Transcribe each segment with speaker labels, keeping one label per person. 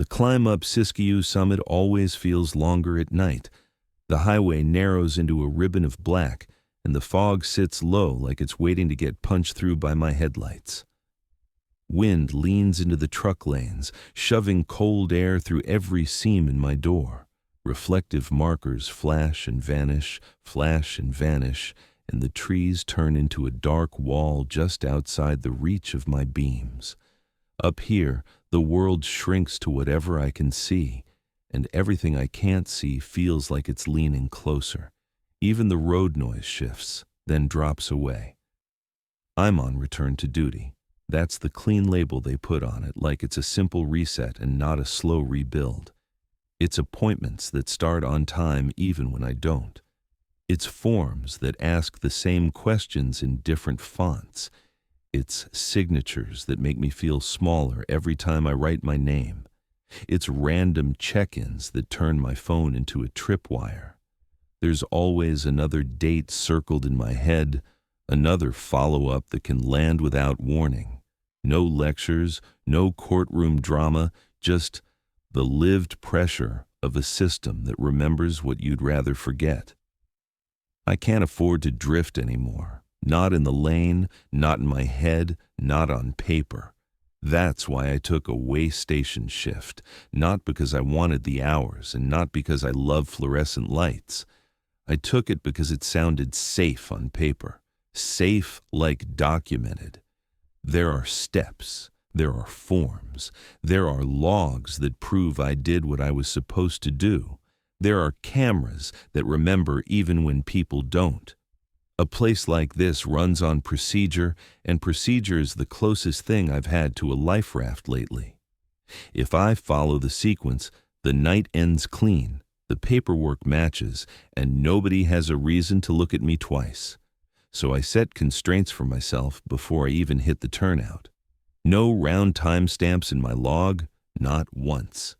Speaker 1: The climb up Siskiyou Summit always feels longer at night. The highway narrows into a ribbon of black, and the fog sits low like it's waiting to get punched through by my headlights. Wind leans into the truck lanes, shoving cold air through every seam in my door. Reflective markers flash and vanish, and the trees turn into a dark wall just outside the reach of my beams. Up here, the world shrinks to whatever I can see, and everything I can't see feels like it's leaning closer. Even the road noise shifts, then drops away. I'm on return to duty. That's the clean label they put on it, like it's a simple reset and not a slow rebuild. It's appointments that start on time even when I don't. It's forms that ask the same questions in different fonts. It's signatures that make me feel smaller every time I write my name. It's random check-ins that turn my phone into a tripwire. There's always another date circled in my head, another follow-up that can land without warning. No lectures, no courtroom drama, just the lived pressure of a system that remembers what you'd rather forget. I can't afford to drift anymore. Not in the lane, not in my head, not on paper. That's why I took a way station shift, not because I wanted the hours and not because I love fluorescent lights. I took it because it sounded safe on paper, safe like documented. There are steps, there are forms, there are logs that prove I did what I was supposed to do. There are cameras that remember even when people don't. A place like this runs on procedure, and procedure is the closest thing I've had to a life raft lately. If I follow the sequence, the night ends clean, the paperwork matches, and nobody has a reason to look at me twice. So I set constraints for myself before I even hit the turnout. No round timestamps in my log, not once.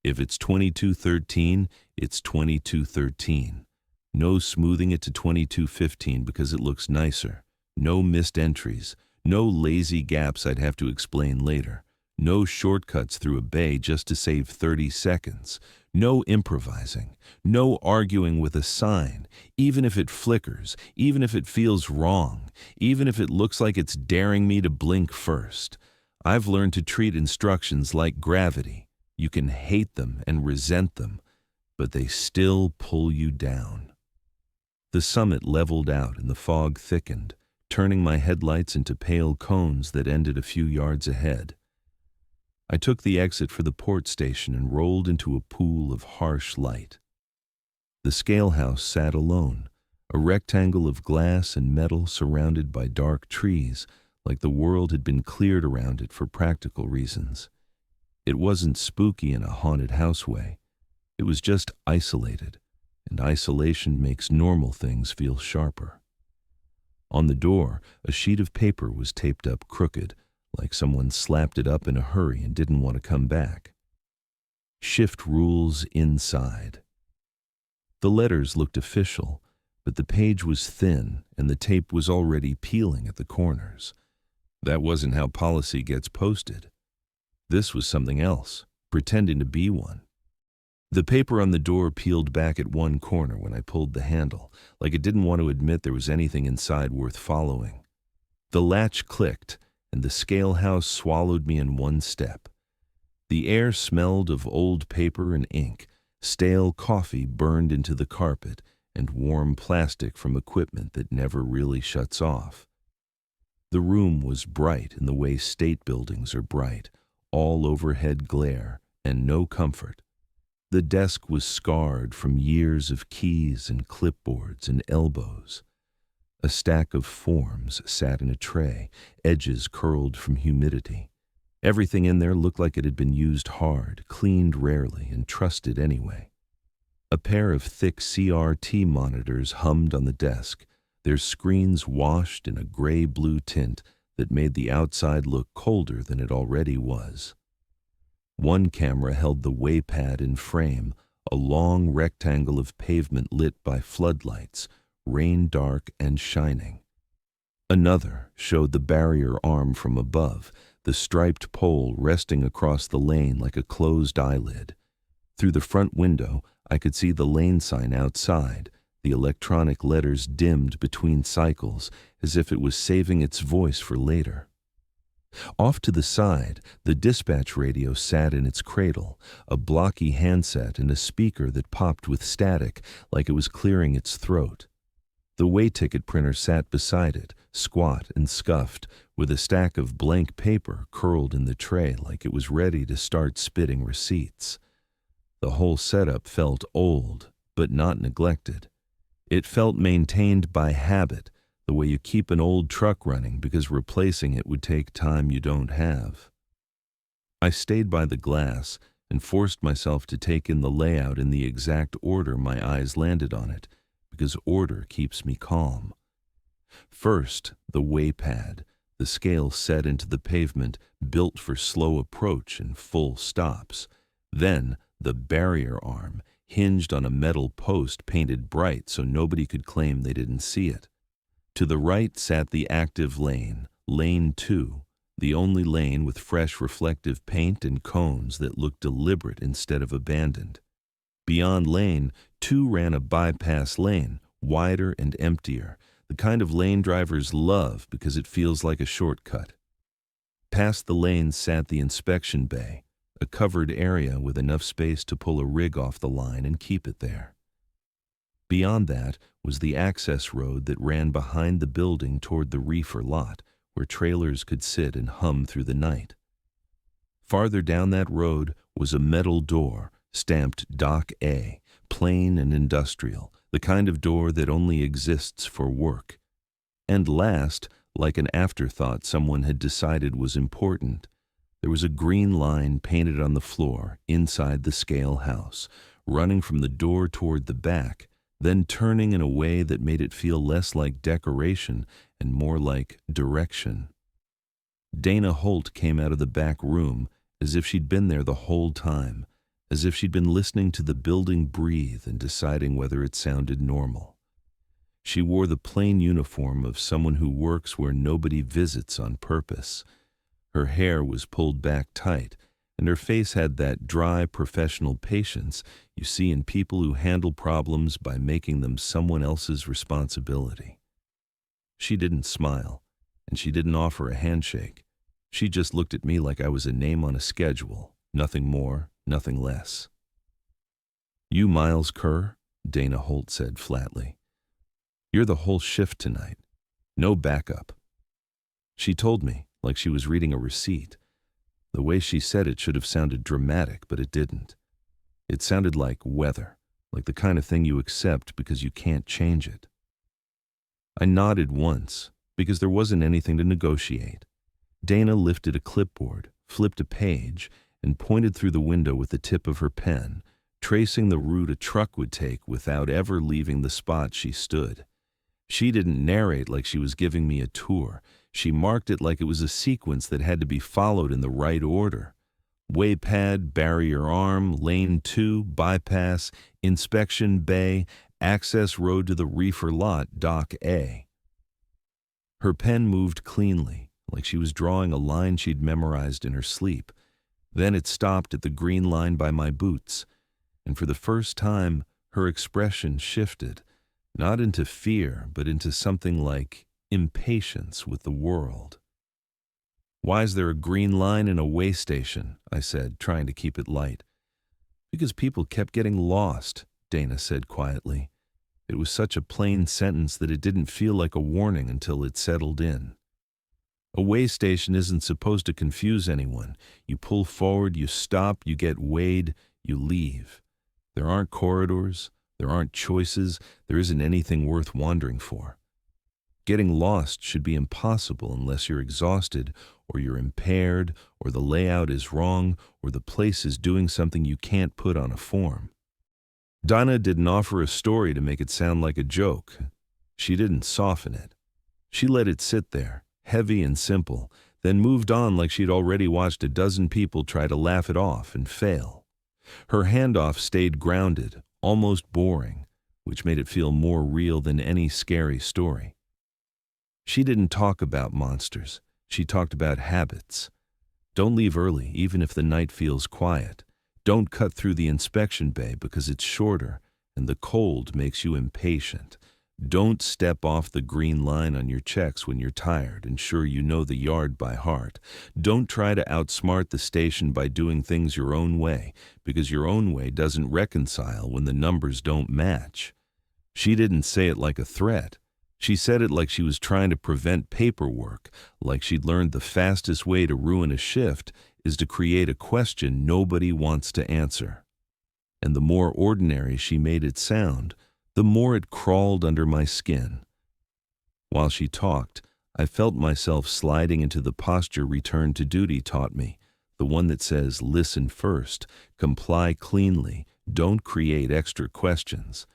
Speaker 1: If it's 22:13, it's 22:13. No smoothing it to 22:15 because it looks nicer. No missed entries. No lazy gaps I'd have to explain later. No shortcuts through a bay just to save 30 seconds. No improvising. No arguing with a sign, even if it flickers, even if it feels wrong, even if it looks like it's daring me to blink first. I've learned to treat instructions like gravity. You can hate them and resent them, but they still pull you down. The summit leveled out and the fog thickened, turning my headlights into pale cones that ended a few yards ahead. I took the exit for the port station and rolled into a pool of harsh light. The scale house sat alone, a rectangle of glass and metal surrounded by dark trees, like the world had been cleared around it for practical reasons. It wasn't spooky in a haunted house way. It was just isolated, and isolation makes normal things feel sharper. On the door, a sheet of paper was taped up crooked, like someone slapped it up in a hurry and didn't want to come back. Shift rules inside. The letters looked official, but the page was thin and the tape was already peeling at the corners. That wasn't how policy gets posted. This was something else, pretending to be one. The paper on the door peeled back at one corner when I pulled the handle, like it didn't want to admit there was anything inside worth following. The latch clicked, and the scale house swallowed me in one step. The air smelled of old paper and ink, stale coffee burned into the carpet, and warm plastic from equipment that never really shuts off. The room was bright in the way state buildings are bright, all overhead glare, and no comfort. The desk was scarred from years of keys and clipboards and elbows. A stack of forms sat in a tray, edges curled from humidity. Everything in there looked like it had been used hard, cleaned rarely, and trusted anyway. A pair of thick CRT monitors hummed on the desk, their screens washed in a gray-blue tint that made the outside look colder than it already was. One camera held the waypad in frame, a long rectangle of pavement lit by floodlights, rain dark and shining. Another showed the barrier arm from above, the striped pole resting across the lane like a closed eyelid. Through the front window, I could see the lane sign outside, the electronic letters dimmed between cycles, as if it was saving its voice for later. Off to the side, the dispatch radio sat in its cradle, a blocky handset and a speaker that popped with static like it was clearing its throat. The way ticket printer sat beside it, squat and scuffed, with a stack of blank paper curled in the tray like it was ready to start spitting receipts. The whole setup felt old, but not neglected. It felt maintained by habit, the way you keep an old truck running because replacing it would take time you don't have. I stayed by the glass and forced myself to take in the layout in the exact order my eyes landed on it, because order keeps me calm. First, the way pad, the scale set into the pavement, built for slow approach and full stops. Then, the barrier arm, hinged on a metal post painted bright so nobody could claim they didn't see it. To the right sat the active lane, lane 2, the only lane with fresh reflective paint and cones that looked deliberate instead of abandoned. Beyond lane 2 ran a bypass lane, wider and emptier, the kind of lane drivers love because it feels like a shortcut. Past the lanes sat the inspection bay, a covered area with enough space to pull a rig off the line and keep it there. Beyond that was the access road that ran behind the building toward the reefer lot, where trailers could sit and hum through the night. Farther down that road was a metal door, stamped Dock A, plain and industrial, the kind of door that only exists for work. And last, like an afterthought someone had decided was important, there was a green line painted on the floor inside the scale house, running from the door toward the back, then turning in a way that made it feel less like decoration and more like direction. Dana Holt came out of the back room as if she'd been there the whole time, as if she'd been listening to the building breathe and deciding whether it sounded normal. She wore the plain uniform of someone who works where nobody visits on purpose. Her hair was pulled back tight, and her face had that dry professional patience you see in people who handle problems by making them someone else's responsibility. She didn't smile, and she didn't offer a handshake. She just looked at me like I was a name on a schedule, nothing more, nothing less. "You Miles Kerr?" Dana Holt said flatly. "You're the whole shift tonight. No backup." She told me, like she was reading a receipt. The way she said it should have sounded dramatic, but it didn't. It sounded like weather, like the kind of thing you accept because you can't change it. I nodded once, because there wasn't anything to negotiate. Dana lifted a clipboard, flipped a page, and pointed through the window with the tip of her pen, tracing the route a truck would take without ever leaving the spot she stood. She didn't narrate like she was giving me a tour. She marked it like it was a sequence that had to be followed in the right order. Waypad, barrier arm, lane 2, bypass, inspection bay, access road to the reefer lot, Dock A. Her pen moved cleanly, like she was drawing a line she'd memorized in her sleep. Then it stopped at the green line by my boots, and for the first time, her expression shifted, not into fear, but into something like impatience with the world. "Why is there a green line in a way station?" I said, trying to keep it light. "Because people kept getting lost," Dana said quietly. It was such a plain sentence that it didn't feel like a warning until it settled in. A way station isn't supposed to confuse anyone. You pull forward, you stop, you get weighed, you leave. There aren't corridors, there aren't choices, there isn't anything worth wandering for. Getting lost should be impossible unless you're exhausted, or you're impaired, or the layout is wrong, or the place is doing something you can't put on a form. Donna didn't offer a story to make it sound like a joke. She didn't soften it. She let it sit there, heavy and simple, then moved on like she'd already watched a dozen people try to laugh it off and fail. Her handoff stayed grounded, almost boring, which made it feel more real than any scary story. She didn't talk about monsters. She talked about habits. Don't leave early, even if the night feels quiet. Don't cut through the inspection bay because it's shorter and the cold makes you impatient. Don't step off the green line on your checks when you're tired and sure you know the yard by heart. Don't try to outsmart the station by doing things your own way, because your own way doesn't reconcile when the numbers don't match. She didn't say it like a threat. She said it like she was trying to prevent paperwork, like she'd learned the fastest way to ruin a shift is to create a question nobody wants to answer. And the more ordinary she made it sound, the more it crawled under my skin. While she talked, I felt myself sliding into the posture return to duty taught me, the one that says, listen first, comply cleanly, don't create extra questions.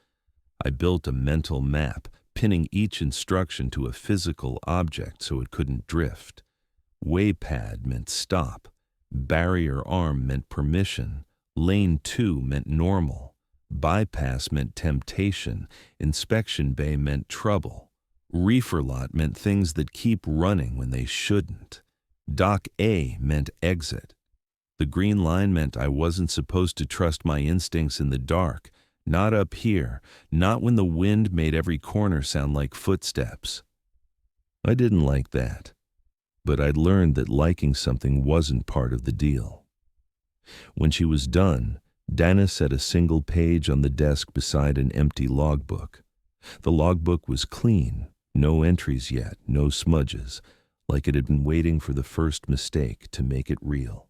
Speaker 1: I built a mental map, pinning each instruction to a physical object so it couldn't drift. Waypad meant stop. Barrier arm meant permission. Lane 2 meant normal. Bypass meant temptation. Inspection bay meant trouble. Reefer lot meant things that keep running when they shouldn't. Dock A meant exit. The green line meant I wasn't supposed to trust my instincts in the dark. Not up here, not when the wind made every corner sound like footsteps. I didn't like that, but I'd learned that liking something wasn't part of the deal. When she was done, Dana set a single page on the desk beside an empty logbook. The logbook was clean, no entries yet, no smudges, like it had been waiting for the first mistake to make it real.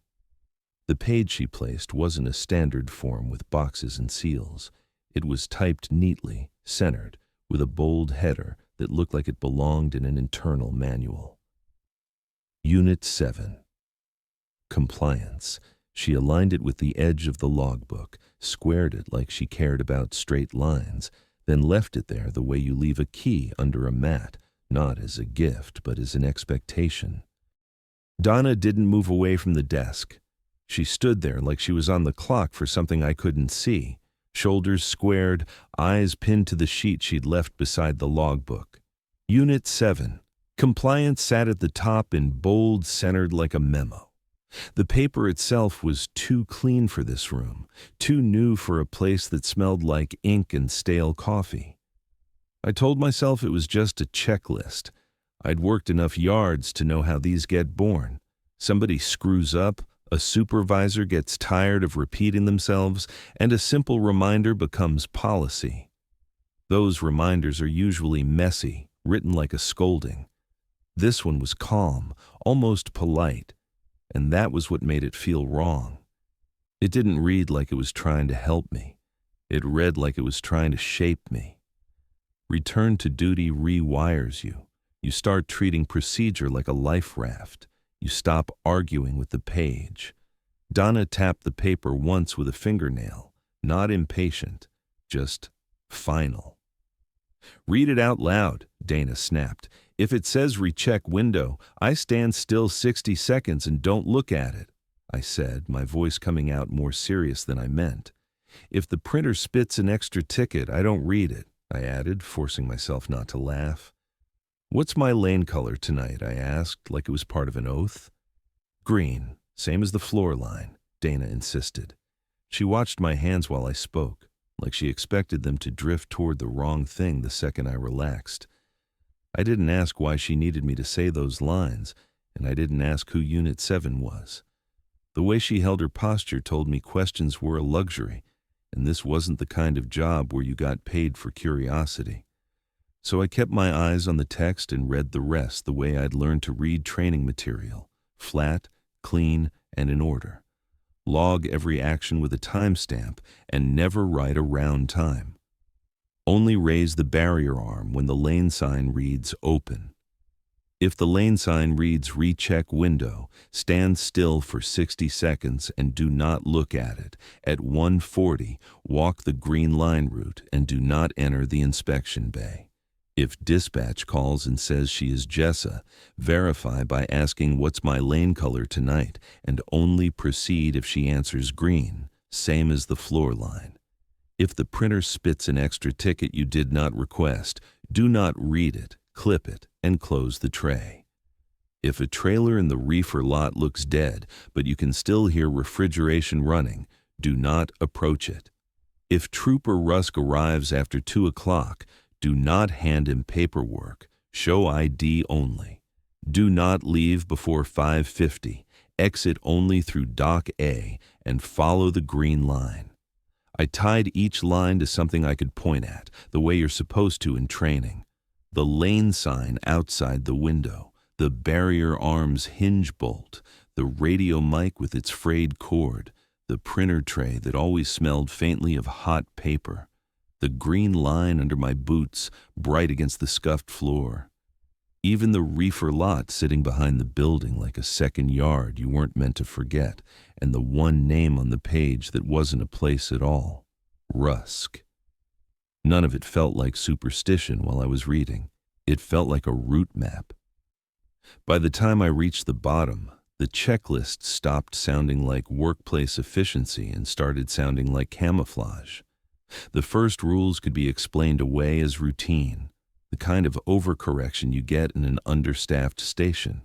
Speaker 1: The page she placed wasn't a standard form with boxes and seals. It was typed neatly, centered, with a bold header that looked like it belonged in an internal manual. Unit 7. Compliance. She aligned it with the edge of the logbook, squared it like she cared about straight lines, then left it there the way you leave a key under a mat, not as a gift, but as an expectation. Donna didn't move away from the desk. She stood there like she was on the clock for something I couldn't see. Shoulders squared, eyes pinned to the sheet she'd left beside the logbook. Unit 7. Compliance sat at the top in bold, centered like a memo. The paper itself was too clean for this room, too new for a place that smelled like ink and stale coffee. I told myself it was just a checklist. I'd worked enough yards to know how these get born. Somebody screws up, a supervisor gets tired of repeating themselves, and a simple reminder becomes policy. Those reminders are usually messy, written like a scolding. This one was calm, almost polite, and that was what made it feel wrong. It didn't read like it was trying to help me. It read like it was trying to shape me. Return to duty rewires you. You start treating procedure like a life raft. You stop arguing with the page. Donna tapped the paper once with a fingernail, not impatient, just final. Read it out loud, Dana snapped. If it says recheck window, I stand still 60 seconds and don't look at it, I said, my voice coming out more serious than I meant. If the printer spits an extra ticket, I don't read it, I added, forcing myself not to laugh. What's my lane color tonight, I asked, like it was part of an oath. Green, same as the floor line, Dana insisted. She watched my hands while I spoke, like she expected them to drift toward the wrong thing the second I relaxed. I didn't ask why she needed me to say those lines, and I didn't ask who Unit 7 was. The way she held her posture told me questions were a luxury, and this wasn't the kind of job where you got paid for curiosity. So I kept my eyes on the text and read the rest the way I'd learned to read training material, flat, clean, and in order. Log every action with a timestamp and never write a round time. Only raise the barrier arm when the lane sign reads open. If the lane sign reads recheck window, stand still for 60 seconds and do not look at it. At 1:40, walk the green line route and do not enter the inspection bay. If dispatch calls and says she is Jessa, verify by asking what's my lane color tonight and only proceed if she answers green, same as the floor line. If the printer spits an extra ticket you did not request, do not read it, clip it, and close the tray. If a trailer in the reefer lot looks dead, but you can still hear refrigeration running, do not approach it. If Trooper Rusk arrives after 2 o'clock, do not hand him paperwork. Show ID only. Do not leave before 5:50. Exit only through Dock A and follow the green line. I tied each line to something I could point at, the way you're supposed to in training. The lane sign outside the window, the barrier arms hinge bolt, the radio mic with its frayed cord, the printer tray that always smelled faintly of hot paper, the green line under my boots, bright against the scuffed floor. Even the reefer lot sitting behind the building like a second yard you weren't meant to forget, and the one name on the page that wasn't a place at all, Rusk. None of it felt like superstition while I was reading. It felt like a route map. By the time I reached the bottom, the checklist stopped sounding like workplace efficiency and started sounding like camouflage. The first rules could be explained away as routine, the kind of overcorrection you get in an understaffed station.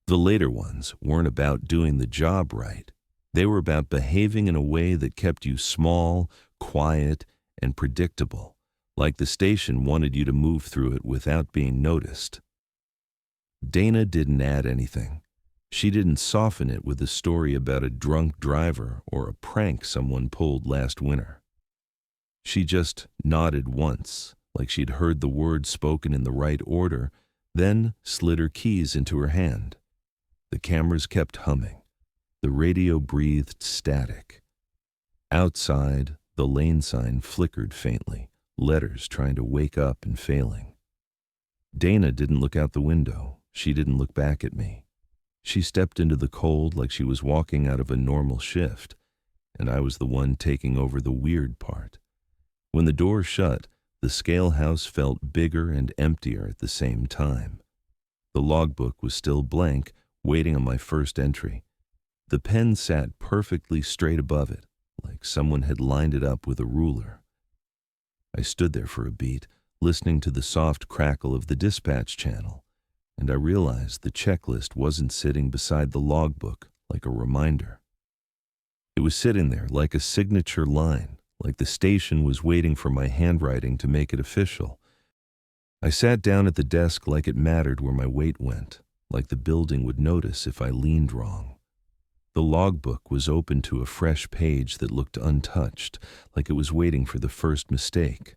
Speaker 1: The later ones weren't about doing the job right. They were about behaving in a way that kept you small, quiet, and predictable, like the station wanted you to move through it without being noticed. Dana didn't add anything. She didn't soften it with a story about a drunk driver or a prank someone pulled last winter. She just nodded once, like she'd heard the words spoken in the right order, then slid her keys into her hand. The cameras kept humming. The radio breathed static. Outside, the lane sign flickered faintly, letters trying to wake up and failing. Dana didn't look out the window. She didn't look back at me. She stepped into the cold like she was walking out of a normal shift, and I was the one taking over the weird part. When the door shut, the scale house felt bigger and emptier at the same time. The logbook was still blank, waiting on my first entry. The pen sat perfectly straight above it, like someone had lined it up with a ruler. I stood there for a beat, listening to the soft crackle of the dispatch channel, and I realized the checklist wasn't sitting beside the logbook like a reminder. It was sitting there like a signature line, like the station was waiting for my handwriting to make it official. I sat down at the desk like it mattered where my weight went, like the building would notice if I leaned wrong. The logbook was open to a fresh page that looked untouched, like it was waiting for the first mistake.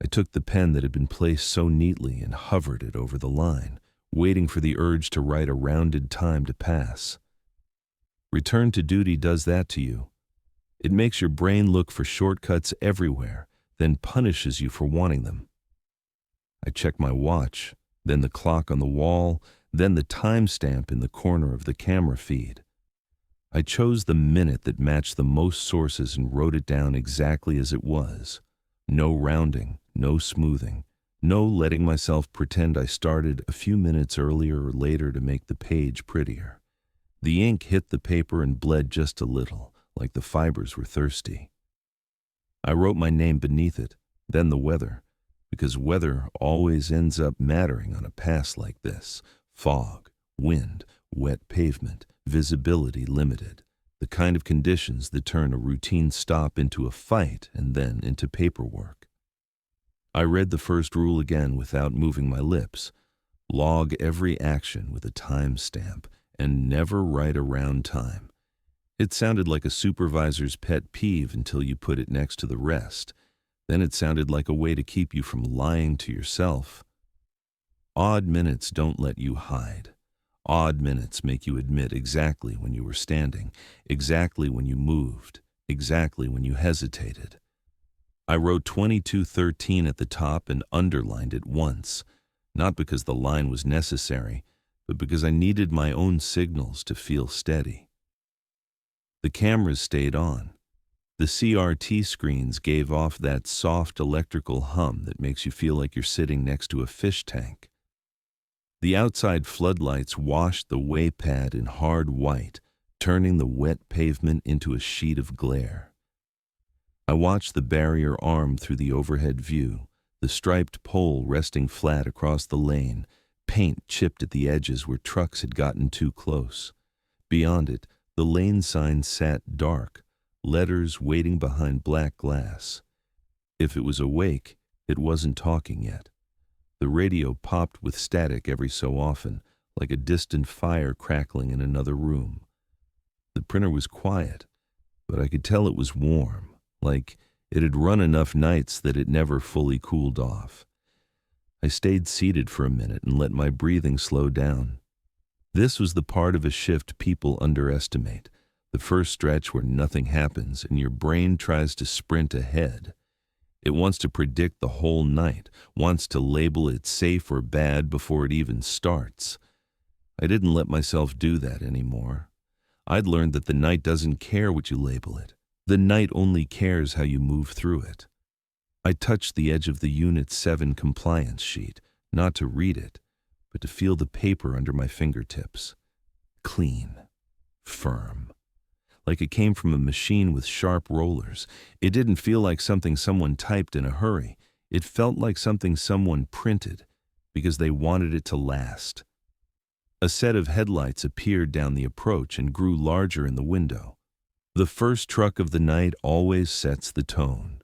Speaker 1: I took the pen that had been placed so neatly and hovered it over the line, waiting for the urge to write a rounded time to pass. Return to duty does that to you. It makes your brain look for shortcuts everywhere, then punishes you for wanting them. I checked my watch, then the clock on the wall, then the timestamp in the corner of the camera feed. I chose the minute that matched the most sources and wrote it down exactly as it was. No rounding, no smoothing, no letting myself pretend I started a few minutes earlier or later to make the page prettier. The ink hit the paper and bled just a little, like the fibers were thirsty. I wrote my name beneath it, then the weather, because weather always ends up mattering on a pass like this. Fog, wind, wet pavement, visibility limited, the kind of conditions that turn a routine stop into a fight and then into paperwork. I read the first rule again without moving my lips. Log every action with a time stamp and never write around time. It sounded like a supervisor's pet peeve until you put it next to the rest. Then it sounded like a way to keep you from lying to yourself. Odd minutes don't let you hide. Odd minutes make you admit exactly when you were standing, exactly when you moved, exactly when you hesitated. I wrote 2213 at the top and underlined it once, not because the line was necessary, but because I needed my own signals to feel steady. The cameras stayed on. The CRT screens gave off that soft electrical hum that makes you feel like you're sitting next to a fish tank. The outside floodlights washed the way pad in hard white, turning the wet pavement into a sheet of glare. I watched the barrier arm through the overhead view, the striped pole resting flat across the lane, Paint chipped at the edges where trucks had gotten too close. Beyond it, the lane sign sat dark, letters waiting behind black glass. If it was awake, it wasn't talking yet. The radio popped with static every so often, like a distant fire crackling in another room. The printer was quiet, but I could tell it was warm, like it had run enough nights that it never fully cooled off. I stayed seated for a minute and let my breathing slow down. This was the part of a shift people underestimate, the first stretch where nothing happens and your brain tries to sprint ahead. It wants to predict the whole night, wants to label it safe or bad before it even starts. I didn't let myself do that anymore. I'd learned that the night doesn't care what you label it. The night only cares how you move through it. I touched the edge of the Unit 7 compliance sheet, not to read it, but to feel the paper under my fingertips. Clean, firm, like it came from a machine with sharp rollers. It didn't feel like something someone typed in a hurry. It felt like something someone printed because they wanted it to last. A set of headlights appeared down the approach and grew larger in the window. The first truck of the night always sets the tone.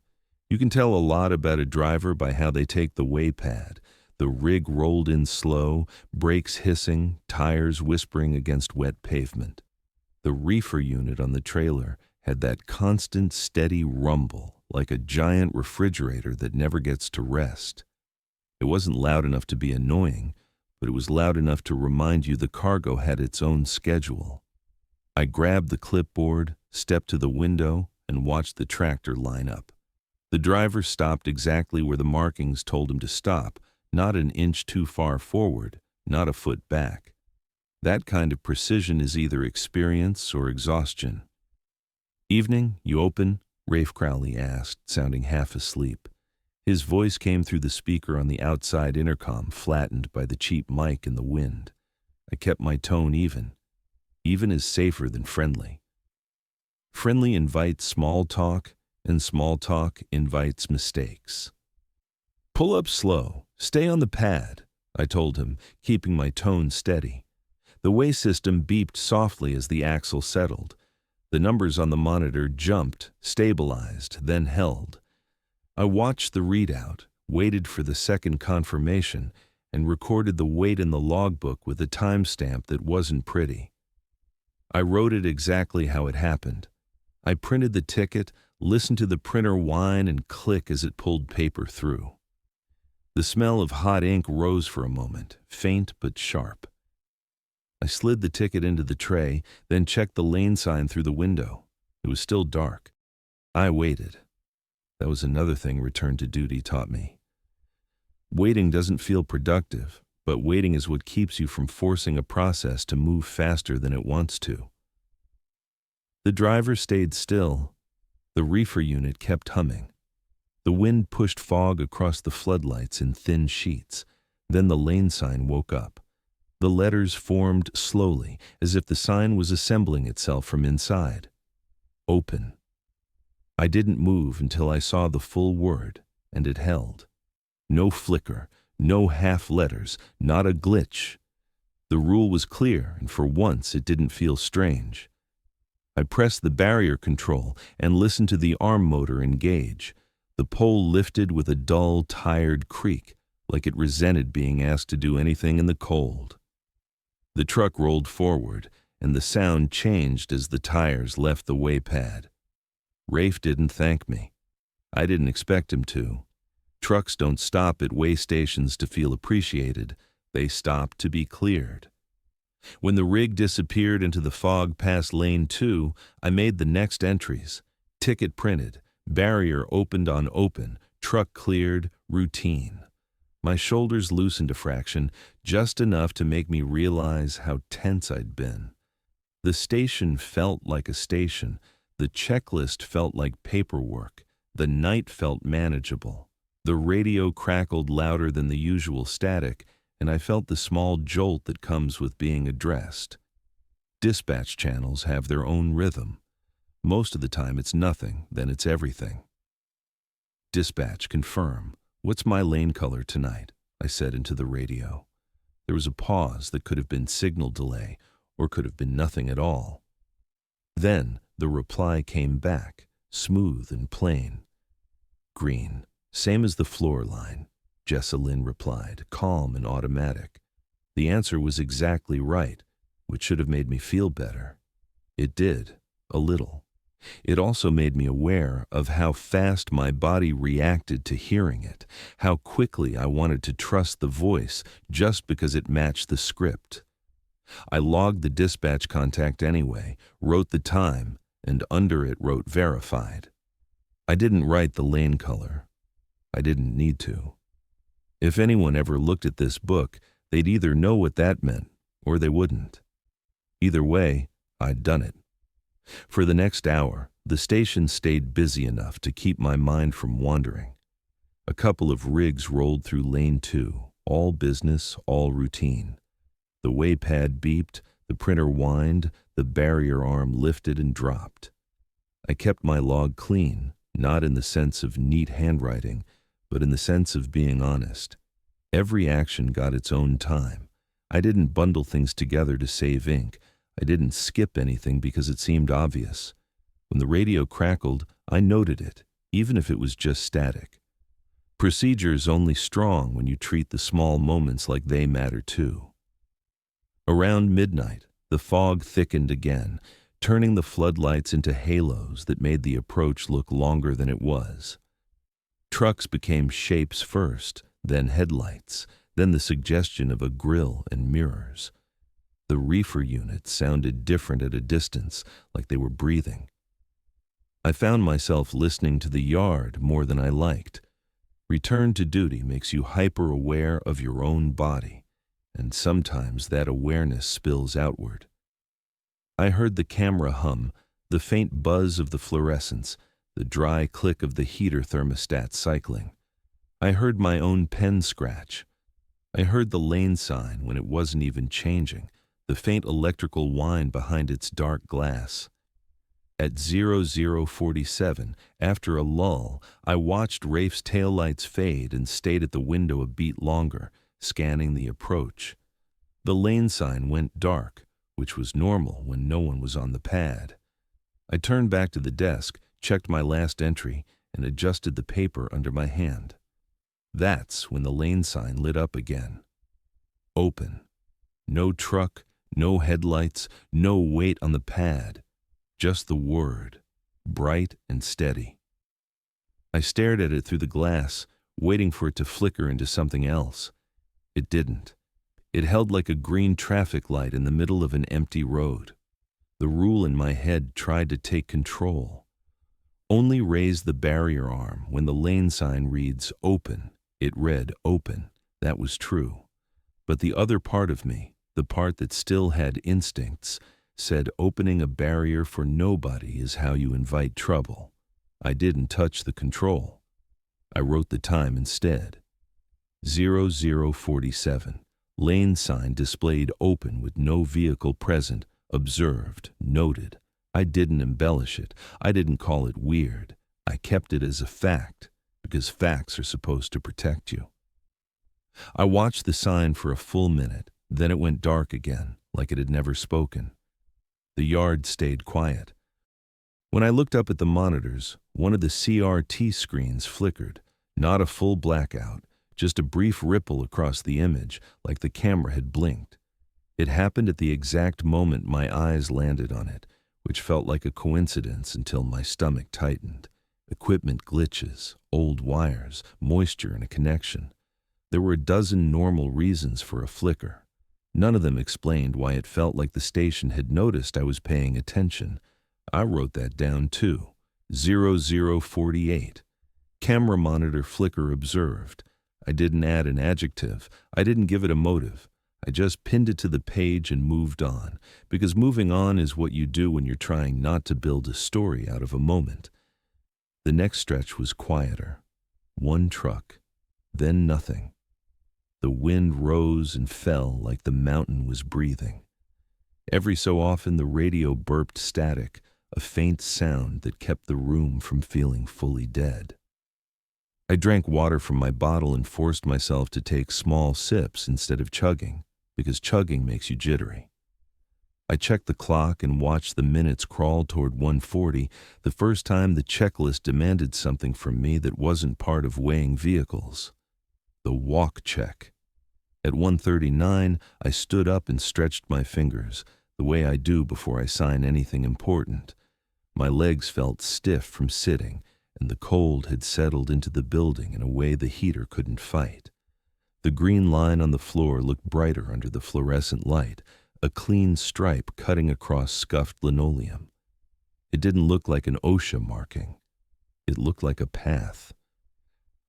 Speaker 1: You can tell a lot about a driver by how they take the way pad. The rig rolled in slow, brakes hissing, tires whispering against wet pavement. The reefer unit on the trailer had that constant, steady rumble, like a giant refrigerator that never gets to rest. It wasn't loud enough to be annoying, but it was loud enough to remind you the cargo had its own schedule. I grabbed the clipboard, stepped to the window, and watched the tractor line up. The driver stopped exactly where the markings told him to stop, not an inch too far forward, not a foot back. That kind of precision is either experience or exhaustion. "Evening, you open?" Rafe Crowley asked, sounding half asleep. His voice came through the speaker on the outside intercom, flattened by the cheap mic in the wind. I kept my tone even. Even is safer than friendly. Friendly invites small talk, and small talk invites mistakes. "Pull up slow. Stay on the pad," I told him, keeping my tone steady. The weigh system beeped softly as the axle settled. The numbers on the monitor jumped, stabilized, then held. I watched the readout, waited for the second confirmation, and recorded the weight in the logbook with a timestamp that wasn't pretty. I wrote it exactly how it happened. I printed the ticket, listened to the printer whine and click as it pulled paper through. The smell of hot ink rose for a moment, faint but sharp. I slid the ticket into the tray, then checked the lane sign through the window. It was still dark. I waited. That was another thing return to duty taught me. Waiting doesn't feel productive, but waiting is what keeps you from forcing a process to move faster than it wants to. The driver stayed still. The reefer unit kept humming. The wind pushed fog across the floodlights in thin sheets. Then the lane sign woke up. The letters formed slowly, as if the sign was assembling itself from inside. Open. I didn't move until I saw the full word, and it held. No flicker, no half letters, not a glitch. The rule was clear, and for once it didn't feel strange. I pressed the barrier control and listened to the arm motor engage. The pole lifted with a dull, tired creak, like it resented being asked to do anything in the cold. The truck rolled forward, and the sound changed as the tires left the way pad. Rafe didn't thank me. I didn't expect him to. Trucks don't stop at way stations to feel appreciated. They stop to be cleared. When the rig disappeared into the fog past lane 2, I made the next entries. Ticket printed, barrier opened on open, truck cleared, routine. My shoulders loosened a fraction, just enough to make me realize how tense I'd been. The station felt like a station. The checklist felt like paperwork. The night felt manageable. The radio crackled louder than the usual static, and I felt the small jolt that comes with being addressed. Dispatch channels have their own rhythm. Most of the time it's nothing, then it's everything. "Dispatch, confirm. What's my lane color tonight?" I said into the radio. There was a pause that could have been signal delay or could have been nothing at all. Then the reply came back, smooth and plain. "Green, same as the floor line," Jessalyn replied, calm and automatic. The answer was exactly right, which should have made me feel better. It did, a little. It also made me aware of how fast my body reacted to hearing it, how quickly I wanted to trust the voice just because it matched the script. I logged the dispatch contact anyway, wrote the time, and under it wrote verified. I didn't write the lane color. I didn't need to. If anyone ever looked at this book, they'd either know what that meant or they wouldn't. Either way, I'd done it. For the next hour, the station stayed busy enough to keep my mind from wandering. A couple of rigs rolled through lane 2, all business, all routine. The waypad beeped, the printer whined, the barrier arm lifted and dropped. I kept my log clean, not in the sense of neat handwriting, but in the sense of being honest. Every action got its own time. I didn't bundle things together to save ink. I didn't skip anything because it seemed obvious. When the radio crackled, I noted it, even if it was just static. Procedure's only strong when you treat the small moments like they matter too. Around midnight, the fog thickened again, turning the floodlights into halos that made the approach look longer than it was. Trucks became shapes first, then headlights, then the suggestion of a grill and mirrors. The reefer units sounded different at a distance, like they were breathing. I found myself listening to the yard more than I liked. Return to duty makes you hyper-aware of your own body, and sometimes that awareness spills outward. I heard the camera hum, the faint buzz of the fluorescence, the dry click of the heater thermostat cycling. I heard my own pen scratch. I heard the lane sign when it wasn't even changing, the faint electrical whine behind its dark glass. At 0047, after a lull, I watched Rafe's taillights fade and stayed at the window a beat longer, scanning the approach. The lane sign went dark, which was normal when no one was on the pad. I turned back to the desk, checked my last entry, and adjusted the paper under my hand. That's when the lane sign lit up again. Open. No truck, no headlights, no weight on the pad. Just the word, bright and steady. I stared at it through the glass, waiting for it to flicker into something else. It didn't. It held like a green traffic light in the middle of an empty road. The rule in my head tried to take control. Only raise the barrier arm when the lane sign reads open. It read open. That was true. But the other part of me, the part that still had instincts, said opening a barrier for nobody is how you invite trouble. I didn't touch the control. I wrote the time instead. 0047. Lane sign displayed open with no vehicle present, observed, noted. I didn't embellish it. I didn't call it weird. I kept it as a fact, because facts are supposed to protect you. I watched the sign for a full minute, then it went dark again, like it had never spoken. The yard stayed quiet. When I looked up at the monitors, one of the CRT screens flickered, not a full blackout, just a brief ripple across the image, like the camera had blinked. It happened at the exact moment my eyes landed on it, which felt like a coincidence until my stomach tightened. Equipment glitches, old wires, moisture in a connection. There were a dozen normal reasons for a flicker. None of them explained why it felt like the station had noticed I was paying attention. I wrote that down too. 0048. Camera monitor flicker observed. I didn't add an adjective. I didn't give it a motive. I just pinned it to the page and moved on, because moving on is what you do when you're trying not to build a story out of a moment. The next stretch was quieter. One truck, then nothing. The wind rose and fell like the mountain was breathing. Every so often the radio burped static, a faint sound that kept the room from feeling fully dead. I drank water from my bottle and forced myself to take small sips instead of chugging. because chugging makes you jittery. I checked the clock and watched the minutes crawl toward 1:40, the first time the checklist demanded something from me that wasn't part of weighing vehicles. The walk check. At 1:39, I stood up and stretched my fingers, the way I do before I sign anything important. My legs felt stiff from sitting, and the cold had settled into the building in a way the heater couldn't fight. The green line on the floor looked brighter under the fluorescent light, a clean stripe cutting across scuffed linoleum. It didn't look like an OSHA marking. It looked like a path.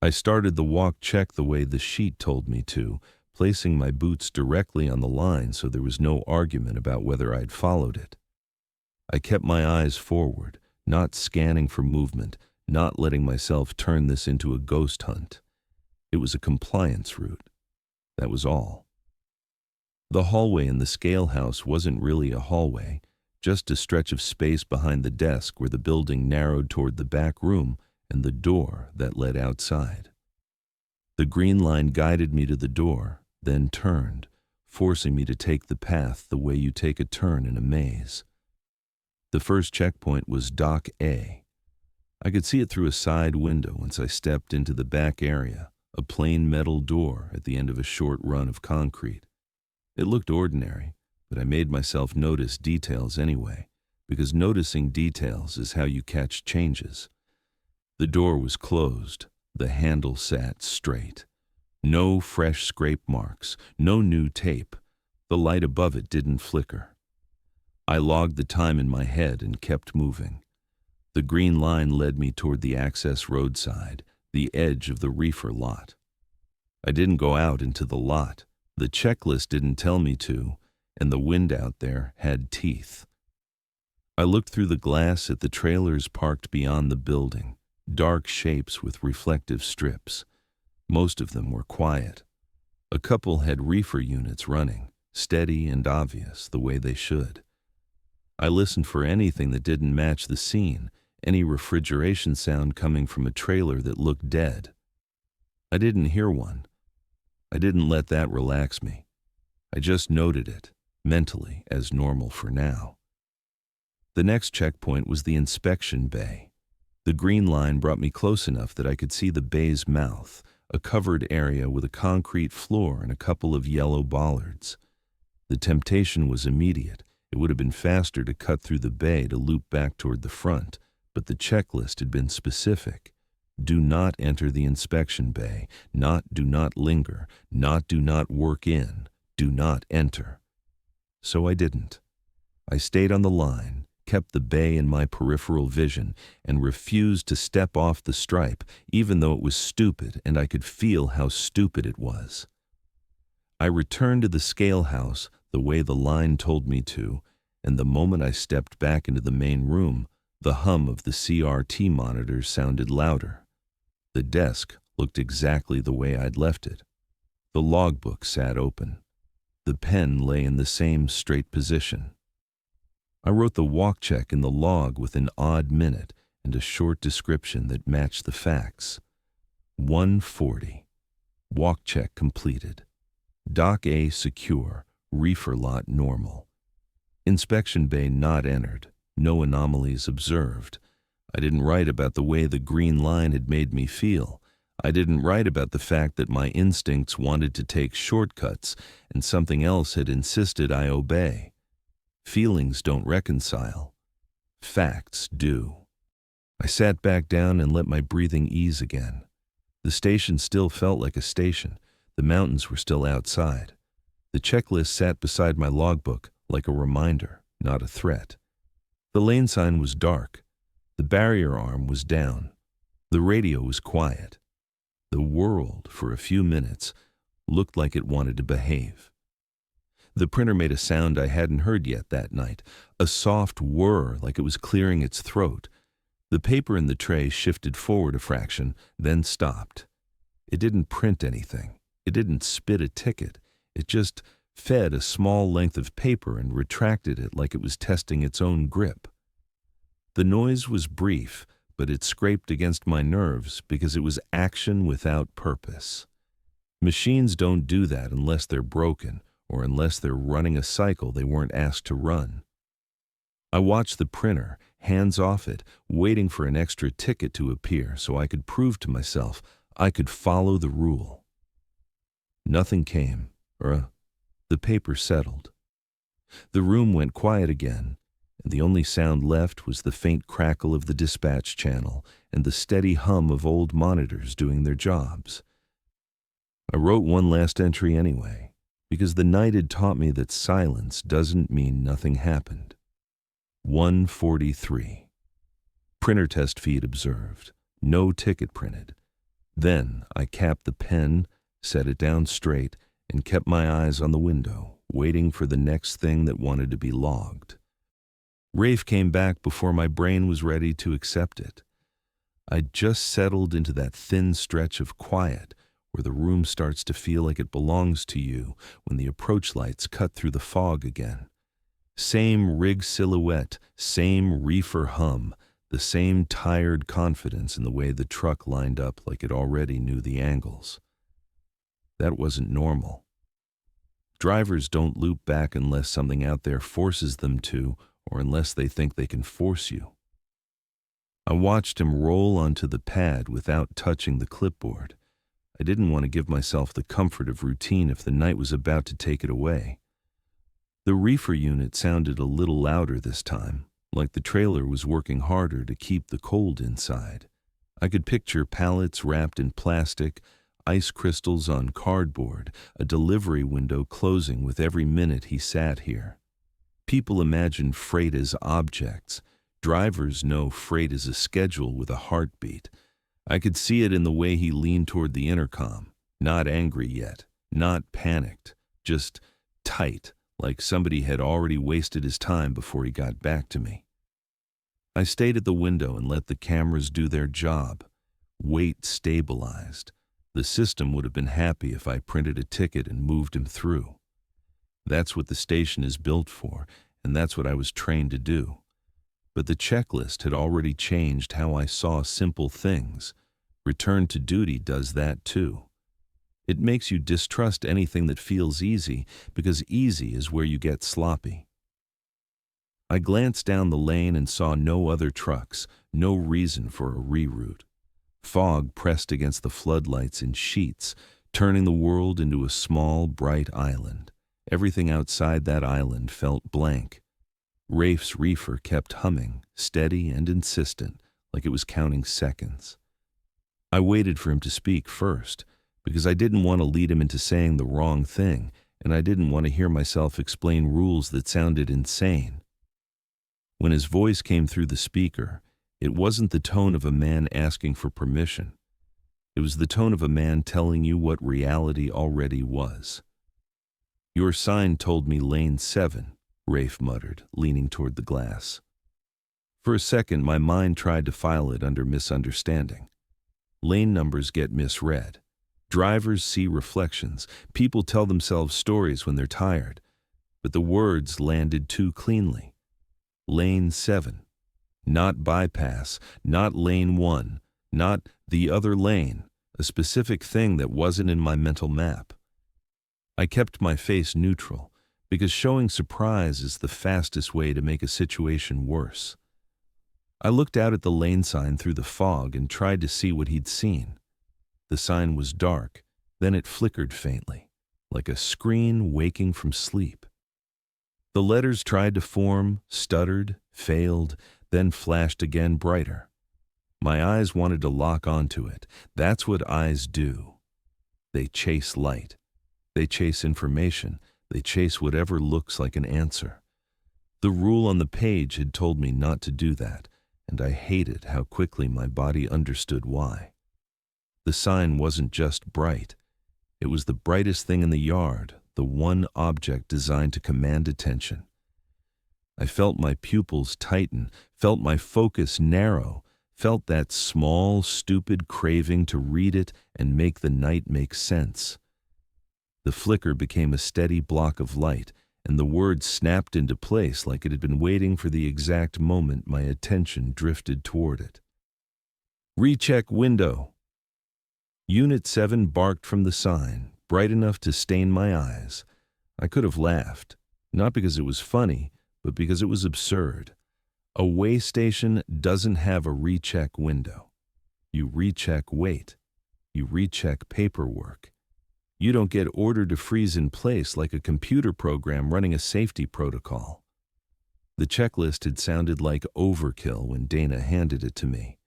Speaker 1: I started the walk check the way the sheet told me to, placing my boots directly on the line so there was no argument about whether I'd followed it. I kept my eyes forward, not scanning for movement, not letting myself turn this into a ghost hunt. It was a compliance route. That was all. The hallway in the scale house wasn't really a hallway, just a stretch of space behind the desk where the building narrowed toward the back room and the door that led outside. The green line guided me to the door, then turned, forcing me to take the path the way you take a turn in a maze. The first checkpoint was Dock A. I could see it through a side window once I stepped into the back area, a plain metal door at the end of a short run of concrete. It looked ordinary, but I made myself notice details anyway, because noticing details is how you catch changes. The door was closed. The handle sat straight. No fresh scrape marks, no new tape. The light above it didn't flicker. I logged the time in my head and kept moving. The green line led me toward the access roadside, the edge of the reefer lot. I didn't go out into the lot. The checklist didn't tell me to, and the wind out there had teeth. I looked through the glass at the trailers parked beyond the building, dark shapes with reflective strips. Most of them were quiet. A couple had reefer units running, steady and obvious, the way they should. I listened for anything that didn't match the scene, any refrigeration sound coming from a trailer that looked dead. I didn't hear one. I didn't let that relax me. I just noted it, mentally, as normal for now. The next checkpoint was the inspection bay. The green line brought me close enough that I could see the bay's mouth, a covered area with a concrete floor and a couple of yellow bollards. The temptation was immediate. It would have been faster to cut through the bay to loop back toward the front, but the checklist had been specific. Do not enter the inspection bay, not do not linger, not do not work in, do not enter. So I didn't. I stayed on the line, kept the bay in my peripheral vision, and refused to step off the stripe, even though it was stupid and I could feel how stupid it was. I returned to the scale house the way the line told me to, and the moment I stepped back into the main room, the hum of the CRT monitors sounded louder. The desk looked exactly the way I'd left it. The logbook sat open. The pen lay in the same straight position. I wrote the walk check in the log with an odd minute and a short description that matched the facts. 1:40. Walk check completed. Dock A secure. Reefer lot normal. Inspection bay not entered. No anomalies observed. I didn't write about the way the green line had made me feel. I didn't write about the fact that my instincts wanted to take shortcuts and something else had insisted I obey. Feelings don't reconcile. Facts do. I sat back down and let my breathing ease again. The station still felt like a station. The mountains were still outside. The checklist sat beside my logbook like a reminder, not a threat. The lane sign was dark. The barrier arm was down. The radio was quiet. The world, for a few minutes, looked like it wanted to behave. The printer made a sound I hadn't heard yet that night, a soft whir like it was clearing its throat. The paper in the tray shifted forward a fraction, then stopped. It didn't print anything. It didn't spit a ticket. It just fed a small length of paper and retracted it like it was testing its own grip. The noise was brief, but it scraped against my nerves because it was action without purpose. Machines don't do that unless they're broken, or unless they're running a cycle they weren't asked to run. I watched the printer, hands off it, waiting for an extra ticket to appear so I could prove to myself I could follow the rule. Nothing came, the paper settled. The room went quiet again, and the only sound left was the faint crackle of the dispatch channel and the steady hum of old monitors doing their jobs. I wrote one last entry anyway, because the night had taught me that silence doesn't mean nothing happened. 1:43. Printer test feed observed. No ticket printed. Then I capped the pen, set it down straight, and kept my eyes on the window, waiting for the next thing that wanted to be logged. Rafe came back before my brain was ready to accept it. I'd just settled into that thin stretch of quiet where the room starts to feel like it belongs to you when the approach lights cut through the fog again. Same rig silhouette, same reefer hum, the same tired confidence in the way the truck lined up like it already knew the angles. That wasn't normal. Drivers don't loop back unless something out there forces them to, or unless they think they can force you. I watched him roll onto the pad without touching the clipboard. I didn't want to give myself the comfort of routine if the night was about to take it away. The reefer unit sounded a little louder this time, like the trailer was working harder to keep the cold inside. I could picture pallets wrapped in plastic, ice crystals on cardboard, a delivery window closing with every minute he sat here. People imagine freight as objects. Drivers know freight is a schedule with a heartbeat. I could see it in the way he leaned toward the intercom, not angry yet, not panicked, just tight, like somebody had already wasted his time before he got back to me. I stayed at the window and let the cameras do their job. Weight stabilized. The system would have been happy if I printed a ticket and moved him through. That's what the station is built for, and that's what I was trained to do. But the checklist had already changed how I saw simple things. Return to duty does that too. It makes you distrust anything that feels easy, because easy is where you get sloppy. I glanced down the lane and saw no other trucks, no reason for a reroute. Fog pressed against the floodlights in sheets, turning the world into a small, bright island. Everything outside that island felt blank. Rafe's reefer kept humming, steady and insistent, like it was counting seconds. I waited for him to speak first, because I didn't want to lead him into saying the wrong thing, and I didn't want to hear myself explain rules that sounded insane. When his voice came through the speaker, it wasn't the tone of a man asking for permission. It was the tone of a man telling you what reality already was. "Your sign told me lane 7, Rafe muttered, leaning toward the glass. For a second, my mind tried to file it under misunderstanding. Lane numbers get misread. Drivers see reflections. People tell themselves stories when they're tired. But the words landed too cleanly. Lane 7. Not bypass, not lane 1, not the other lane, a specific thing that wasn't in my mental map. I kept my face neutral, because showing surprise is the fastest way to make a situation worse. I looked out at the lane sign through the fog and tried to see what he'd seen. The sign was dark, then it flickered faintly, like a screen waking from sleep. The letters tried to form, stuttered, failed, then flashed again brighter. My eyes wanted to lock onto it. That's what eyes do. They chase light. They chase information. They chase whatever looks like an answer. The rule on the page had told me not to do that, and I hated how quickly my body understood why. The sign wasn't just bright. It was the brightest thing in the yard, the one object designed to command attention. I felt my pupils tighten, felt my focus narrow, felt that small, stupid craving to read it and make the night make sense. The flicker became a steady block of light, and the word snapped into place like it had been waiting for the exact moment my attention drifted toward it. "Recheck window." Unit 7 barked from the sign, bright enough to stain my eyes. I could have laughed, not because it was funny, but because it was absurd. A weigh station doesn't have a recheck window. You recheck weight. You recheck paperwork. You don't get ordered to freeze in place like a computer program running a safety protocol. The checklist had sounded like overkill when Dana handed it to me.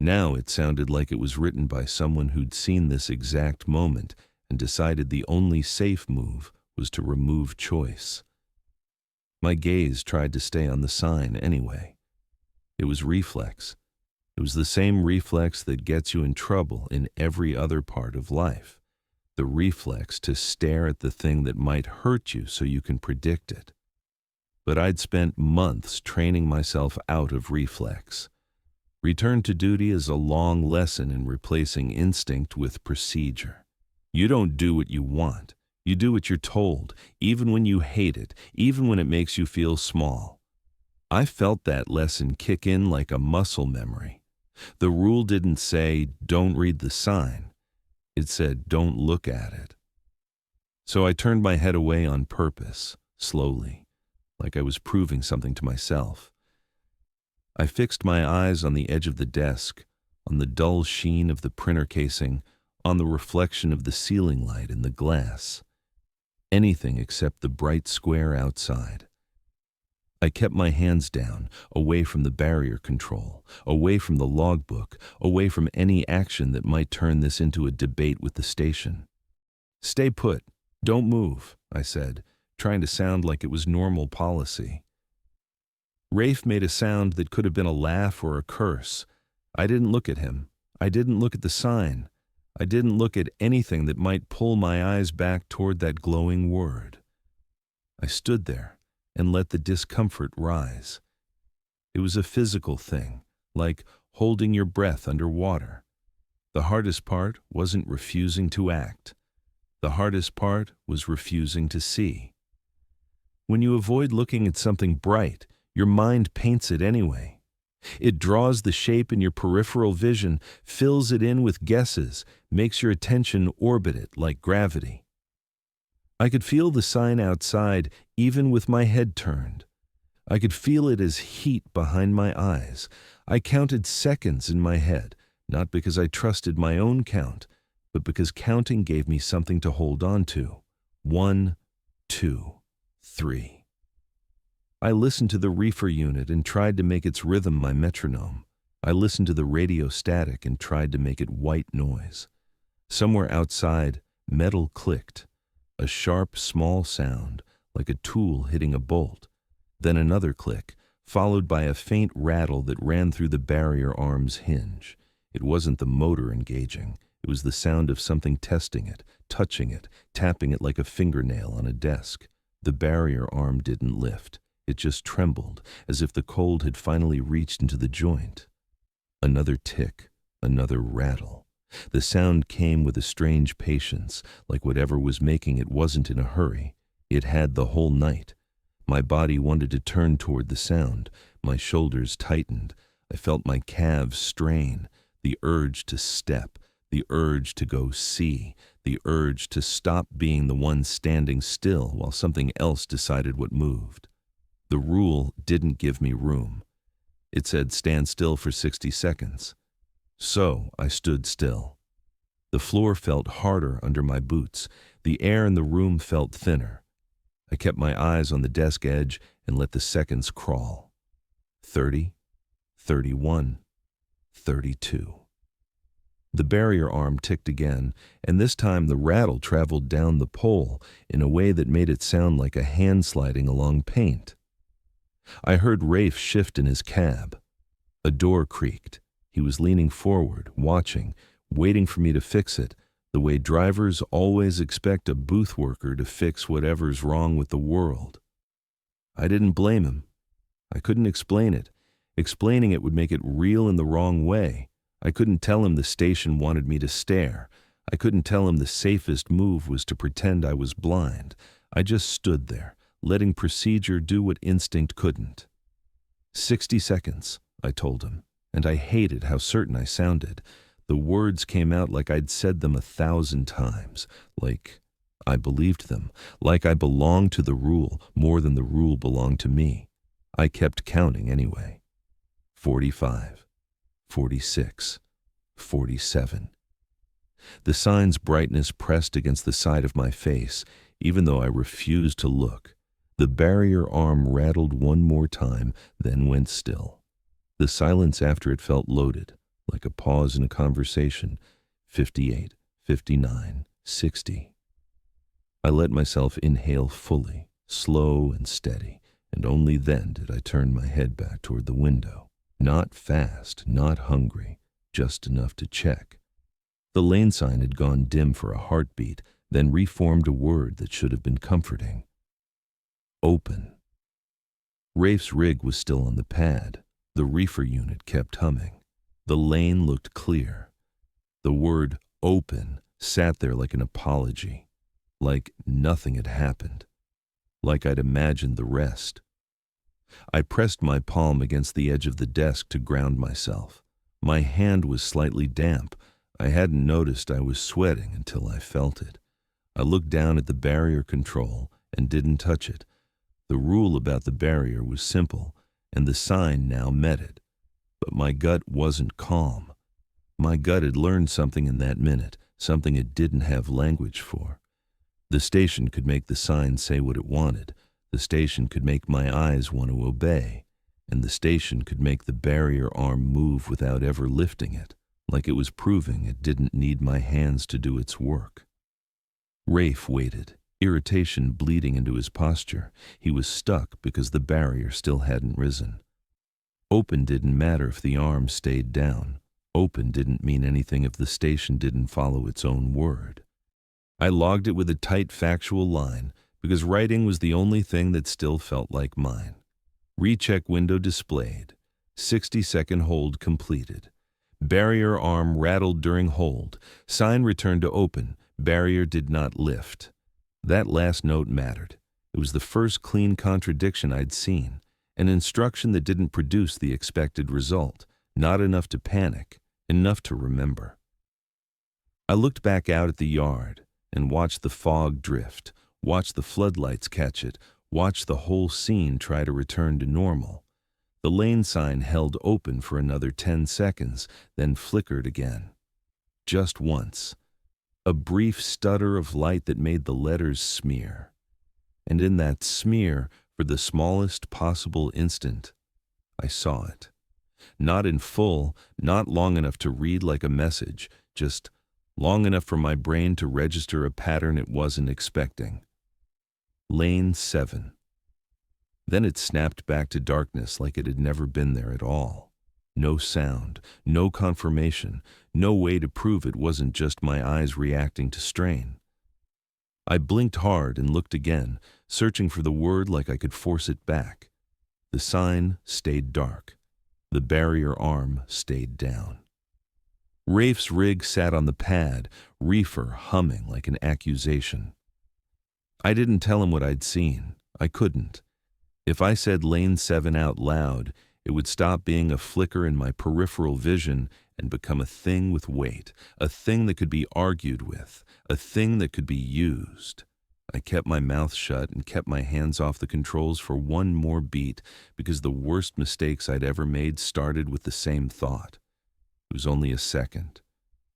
Speaker 1: Now it sounded like it was written by someone who'd seen this exact moment and decided the only safe move was to remove choice. My gaze tried to stay on the sign anyway. It was reflex. It was the same reflex that gets you in trouble in every other part of life. The reflex to stare at the thing that might hurt you so you can predict it. But I'd spent months training myself out of reflex. Return to duty is a long lesson in replacing instinct with procedure. You don't do what you want. You do what you're told, even when you hate it, even when it makes you feel small. I felt that lesson kick in like a muscle memory. The rule didn't say, don't read the sign. It said, don't look at it. So I turned my head away on purpose, slowly, like I was proving something to myself. I fixed my eyes on the edge of the desk, on the dull sheen of the printer casing, on the reflection of the ceiling light in the glass. Anything except the bright square outside. I kept my hands down, away from the barrier control, away from the logbook, away from any action that might turn this into a debate with the station. Stay put. Don't move, I said, trying to sound like it was normal policy. Rafe made a sound that could have been a laugh or a curse. I didn't look at him. I didn't look at the sign. I didn't look at anything that might pull my eyes back toward that glowing word. I stood there and let the discomfort rise. It was a physical thing, like holding your breath underwater. The hardest part wasn't refusing to act. The hardest part was refusing to see. When you avoid looking at something bright, your mind paints it anyway. It draws the shape in your peripheral vision, fills it in with guesses, makes your attention orbit it like gravity. I could feel the sign outside even with my head turned. I could feel it as heat behind my eyes. I counted seconds in my head, not because I trusted my own count, but because counting gave me something to hold on to. 1, 2, 3. I listened to the reefer unit and tried to make its rhythm my metronome. I listened to the radio static and tried to make it white noise. Somewhere outside, metal clicked. A sharp, small sound, like a tool hitting a bolt. Then another click, followed by a faint rattle that ran through the barrier arm's hinge. It wasn't the motor engaging. It was the sound of something testing it, touching it, tapping it like a fingernail on a desk. The barrier arm didn't lift. It just trembled, as if the cold had finally reached into the joint. Another tick, another rattle. The sound came with a strange patience, like whatever was making it wasn't in a hurry. It had the whole night. My body wanted to turn toward the sound. My shoulders tightened. I felt my calves strain, the urge to step, the urge to go see, the urge to stop being the one standing still while something else decided what moved. The rule didn't give me room. It said stand still for 60 seconds. So I stood still. The floor felt harder under my boots. The air in the room felt thinner. I kept my eyes on the desk edge and let the seconds crawl. 30, 31, 32. The barrier arm ticked again, and this time the rattle traveled down the pole in a way that made it sound like a hand sliding along paint. I heard Rafe shift in his cab. A door creaked. He was leaning forward, watching, waiting for me to fix it, the way drivers always expect a booth worker to fix whatever's wrong with the world. I didn't blame him. I couldn't explain it. Explaining it would make it real in the wrong way. I couldn't tell him the station wanted me to stare. I couldn't tell him the safest move was to pretend I was blind. I just stood there, letting procedure do what instinct couldn't. 60 seconds, I told him, and I hated how certain I sounded. The words came out like I'd said them 1,000 times, like I believed them, like I belonged to the rule more than the rule belonged to me. I kept counting anyway. 45, 46, 47. The sign's brightness pressed against the side of my face, even though I refused to look. The barrier arm rattled one more time, then went still. The silence after it felt loaded, like a pause in a conversation. 58, 59, 60. I let myself inhale fully, slow and steady, and only then did I turn my head back toward the window. Not fast, not hungry, just enough to check. The lane sign had gone dim for a heartbeat, then reformed a word that should have been comforting. Open. Rafe's rig was still on the pad. The reefer unit kept humming. The lane looked clear. The word open sat there like an apology, like nothing had happened, like I'd imagined the rest. I pressed my palm against the edge of the desk to ground myself. My hand was slightly damp. I hadn't noticed I was sweating until I felt it. I looked down at the barrier control and didn't touch it. The rule about the barrier was simple, and the sign now met it. But my gut wasn't calm. My gut had learned something in that minute, something it didn't have language for. The station could make the sign say what it wanted. The station could make my eyes want to obey. And the station could make the barrier arm move without ever lifting it, like it was proving it didn't need my hands to do its work. Rafe waited, irritation bleeding into his posture. He was stuck because the barrier still hadn't risen. Open didn't matter if the arm stayed down. Open didn't mean anything if the station didn't follow its own word. I logged it with a tight factual line because writing was the only thing that still felt like mine. Recheck window displayed. 60-second hold completed. Barrier arm rattled during hold. Sign returned to open. Barrier did not lift. That last note mattered. It was the first clean contradiction I'd seen. An instruction that didn't produce the expected result. Not enough to panic, enough to remember. I looked back out at the yard and watched the fog drift, watched the floodlights catch it, watched the whole scene try to return to normal. The lane sign held open for another 10 seconds, then flickered again. Just once. A brief stutter of light that made the letters smear. And in that smear, for the smallest possible instant, I saw it. Not in full, not long enough to read like a message, just long enough for my brain to register a pattern it wasn't expecting. Lane 7. Then it snapped back to darkness like it had never been there at all. No sound, no confirmation, no way to prove it wasn't just my eyes reacting to strain. I blinked hard and looked again, searching for the word like I could force it back. The sign stayed dark. The barrier arm stayed down. Rafe's rig sat on the pad, reefer humming like an accusation. I didn't tell him what I'd seen. I couldn't. If I said Lane 7 out loud, it would stop being a flicker in my peripheral vision and become a thing with weight, a thing that could be argued with, a thing that could be used. I kept my mouth shut and kept my hands off the controls for one more beat because the worst mistakes I'd ever made started with the same thought. It was only a second.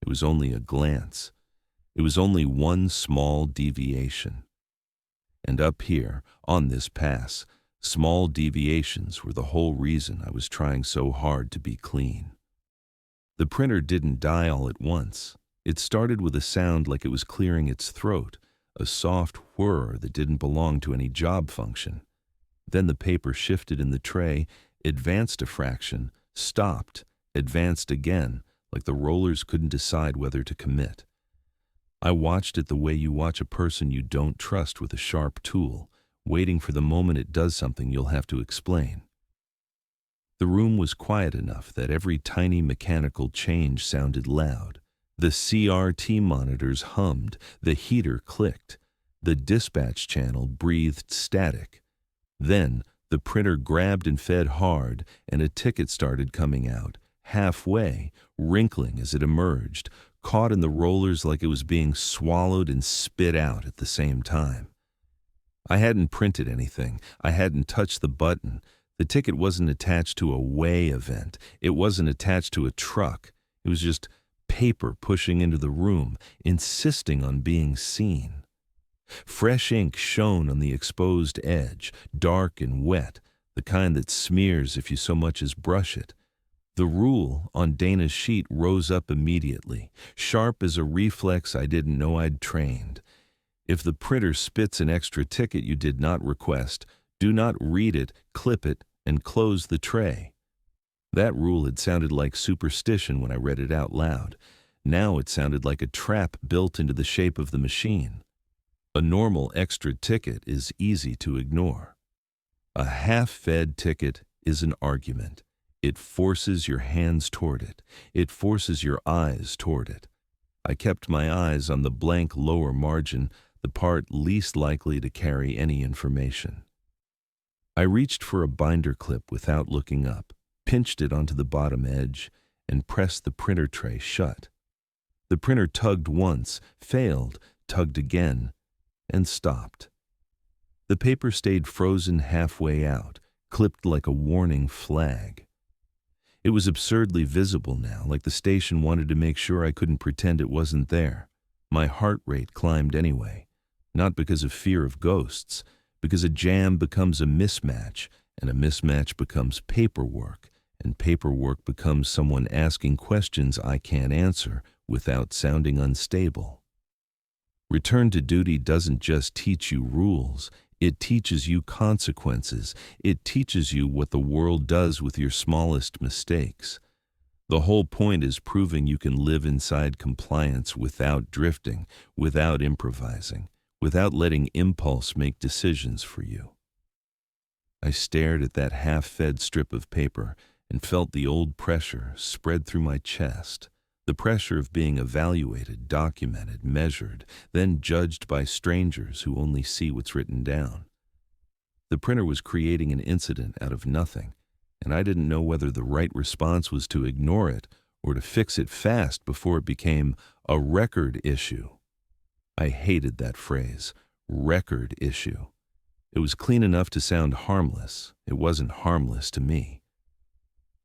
Speaker 1: It was only a glance. It was only one small deviation. And up here, on this pass, small deviations were the whole reason I was trying so hard to be clean. The printer didn't die all at once. It started with a sound like it was clearing its throat, a soft whir that didn't belong to any job function. Then the paper shifted in the tray, advanced a fraction, stopped, advanced again, like the rollers couldn't decide whether to commit. I watched it the way you watch a person you don't trust with a sharp tool, waiting for the moment it does something you'll have to explain. The room was quiet enough that every tiny mechanical change sounded loud. The CRT monitors hummed, the heater clicked, the dispatch channel breathed static. Then the printer grabbed and fed hard, and a ticket started coming out, halfway, wrinkling as it emerged, caught in the rollers like it was being swallowed and spit out at the same time. I hadn't printed anything. I hadn't touched the button. The ticket wasn't attached to a weigh event. It wasn't attached to a truck. It was just paper pushing into the room, insisting on being seen. Fresh ink shone on the exposed edge, dark and wet, the kind that smears if you so much as brush it. The rule on Dana's sheet rose up immediately, sharp as a reflex I didn't know I'd trained. If the printer spits an extra ticket you did not request, do not read it, clip it, and close the tray. That rule had sounded like superstition when I read it out loud. Now it sounded like a trap built into the shape of the machine. A normal extra ticket is easy to ignore. A half-fed ticket is an argument. It forces your hands toward it. It forces your eyes toward it. I kept my eyes on the blank lower margin, the part least likely to carry any information. I reached for a binder clip without looking up, pinched it onto the bottom edge, and pressed the printer tray shut. The printer tugged once, failed, tugged again, and stopped. The paper stayed frozen halfway out, clipped like a warning flag. It was absurdly visible now, like the station wanted to make sure I couldn't pretend it wasn't there. My heart rate climbed anyway, not because of fear of ghosts, because a jam becomes a mismatch, and a mismatch becomes paperwork, and paperwork becomes someone asking questions I can't answer without sounding unstable. Return to duty doesn't just teach you rules, it teaches you consequences. It teaches you what the world does with your smallest mistakes. The whole point is proving you can live inside compliance without drifting, without improvising, without letting impulse make decisions for you. I stared at that half-fed strip of paper and felt the old pressure spread through my chest. The pressure of being evaluated, documented, measured, then judged by strangers who only see what's written down. The printer was creating an incident out of nothing, and I didn't know whether the right response was to ignore it or to fix it fast before it became a record issue. I hated that phrase, record issue. It was clean enough to sound harmless. It wasn't harmless to me.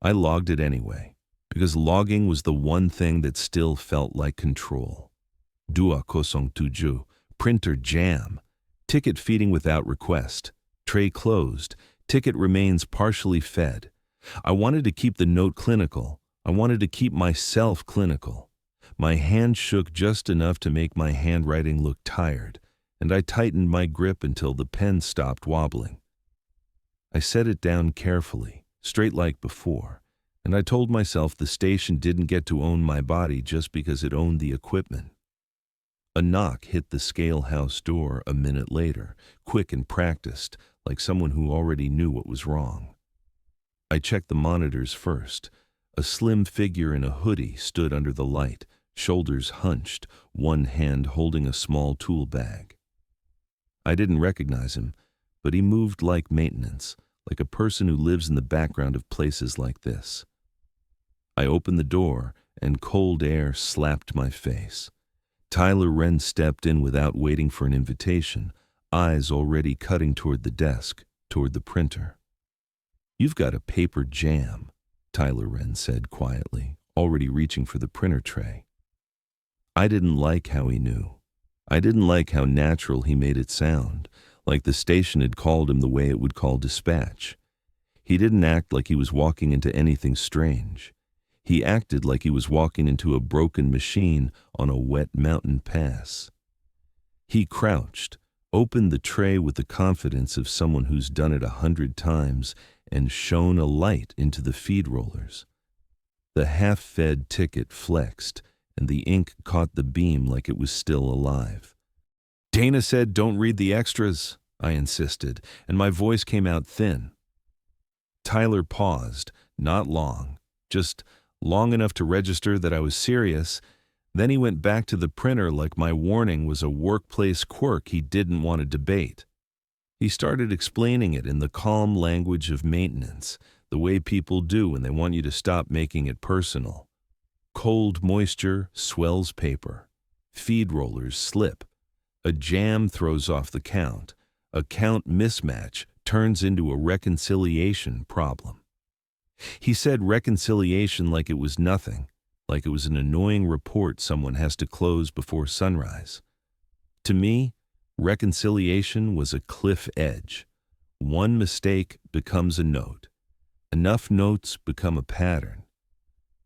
Speaker 1: I logged it anyway, because logging was the one thing that still felt like control. Dua kosong tuju, printer jam, ticket feeding without request, tray closed, ticket remains partially fed. I wanted to keep the note clinical. I wanted to keep myself clinical. My hand shook just enough to make my handwriting look tired, and I tightened my grip until the pen stopped wobbling. I set it down carefully, straight like before, and I told myself the station didn't get to own my body just because it owned the equipment. A knock hit the scale house door a minute later, quick and practiced, like someone who already knew what was wrong. I checked the monitors first. A slim figure in a hoodie stood under the light, shoulders hunched, one hand holding a small tool bag. I didn't recognize him, but he moved like maintenance, like a person who lives in the background of places like this. I opened the door, and cold air slapped my face. Tyler Wren stepped in without waiting for an invitation, eyes already cutting toward the desk, toward the printer. "You've got a paper jam," Tyler Wren said quietly, already reaching for the printer tray. I didn't like how he knew. I didn't like how natural he made it sound, like the station had called him the way it would call dispatch. He didn't act like he was walking into anything strange. He acted like he was walking into a broken machine on a wet mountain pass. He crouched, opened the tray with the confidence of someone who's done it 100 times, and shone a light into the feed rollers. The half-fed ticket flexed, and the ink caught the beam like it was still alive. "Dana said don't read the extras," I insisted, and my voice came out thin. Tyler paused, not long, just long enough to register that I was serious. Then he went back to the printer like my warning was a workplace quirk he didn't want to debate. He started explaining it in the calm language of maintenance, the way people do when they want you to stop making it personal. Cold moisture swells paper. Feed rollers slip. A jam throws off the count. A count mismatch turns into a reconciliation problem. He said reconciliation like it was nothing, like it was an annoying report someone has to close before sunrise. To me, reconciliation was a cliff edge. One mistake becomes a note. Enough notes become a pattern.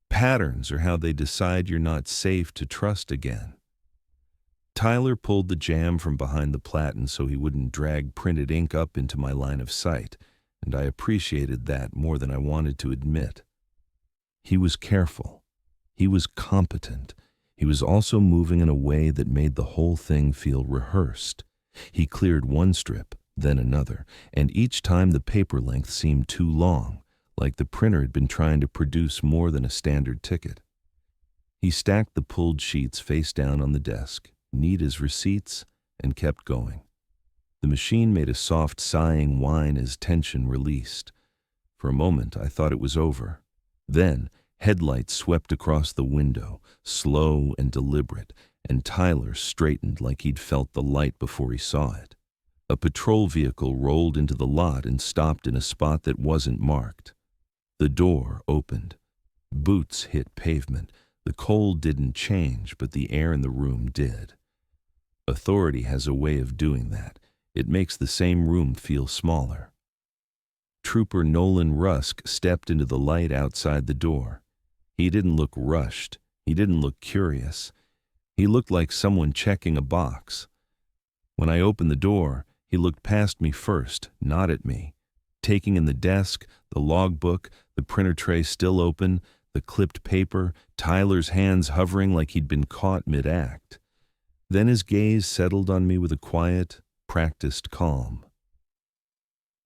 Speaker 1: Patterns are how they decide you're not safe to trust again. Tyler pulled the jam from behind the platen so he wouldn't drag printed ink up into my line of sight, and I appreciated that more than I wanted to admit. He was careful. He was competent. He was also moving in a way that made the whole thing feel rehearsed. He cleared one strip, then another, and each time the paper length seemed too long, like the printer had been trying to produce more than a standard ticket. He stacked the pulled sheets face down on the desk, neat as receipts, and kept going. The machine made a soft sighing whine as tension released. For a moment, I thought it was over. Then, headlights swept across the window, slow and deliberate, and Tyler straightened like he'd felt the light before he saw it. A patrol vehicle rolled into the lot and stopped in a spot that wasn't marked. The door opened. Boots hit pavement. The cold didn't change, but the air in the room did. Authority has a way of doing that. It makes the same room feel smaller. Trooper Nolan Rusk stepped into the light outside the door. He didn't look rushed. He didn't look curious. He looked like someone checking a box. When I opened the door, he looked past me first, not at me, taking in the desk, the logbook, the printer tray still open, the clipped paper, Tyler's hands hovering like he'd been caught mid-act. Then his gaze settled on me with a quiet, practiced calm.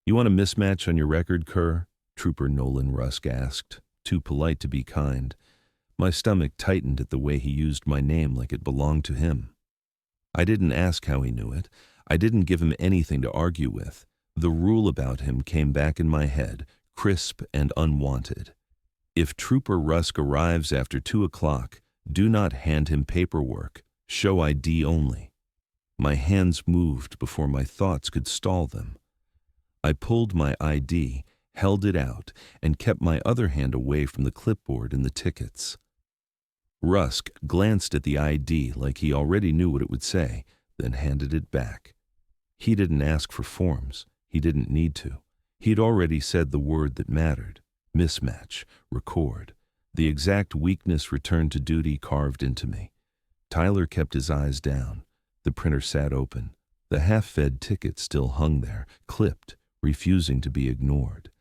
Speaker 1: "You want a mismatch on your record, Kerr?" Trooper Nolan Rusk asked, too polite to be kind. My stomach tightened at the way he used my name like it belonged to him. I didn't ask how he knew it. I didn't give him anything to argue with. The rule about him came back in my head, crisp and unwanted. If Trooper Rusk arrives after 2 o'clock, do not hand him paperwork. Show ID only. My hands moved before my thoughts could stall them. I pulled my ID, held it out, and kept my other hand away from the clipboard and the tickets. Rusk glanced at the ID like he already knew what it would say, then handed it back. He didn't ask for forms. He didn't need to. He'd already said the word that mattered. Mismatch. Record. The exact weakness return to duty carved into me. Tyler kept his eyes down. The printer sat open. The half-fed ticket still hung there, clipped, refusing to be ignored.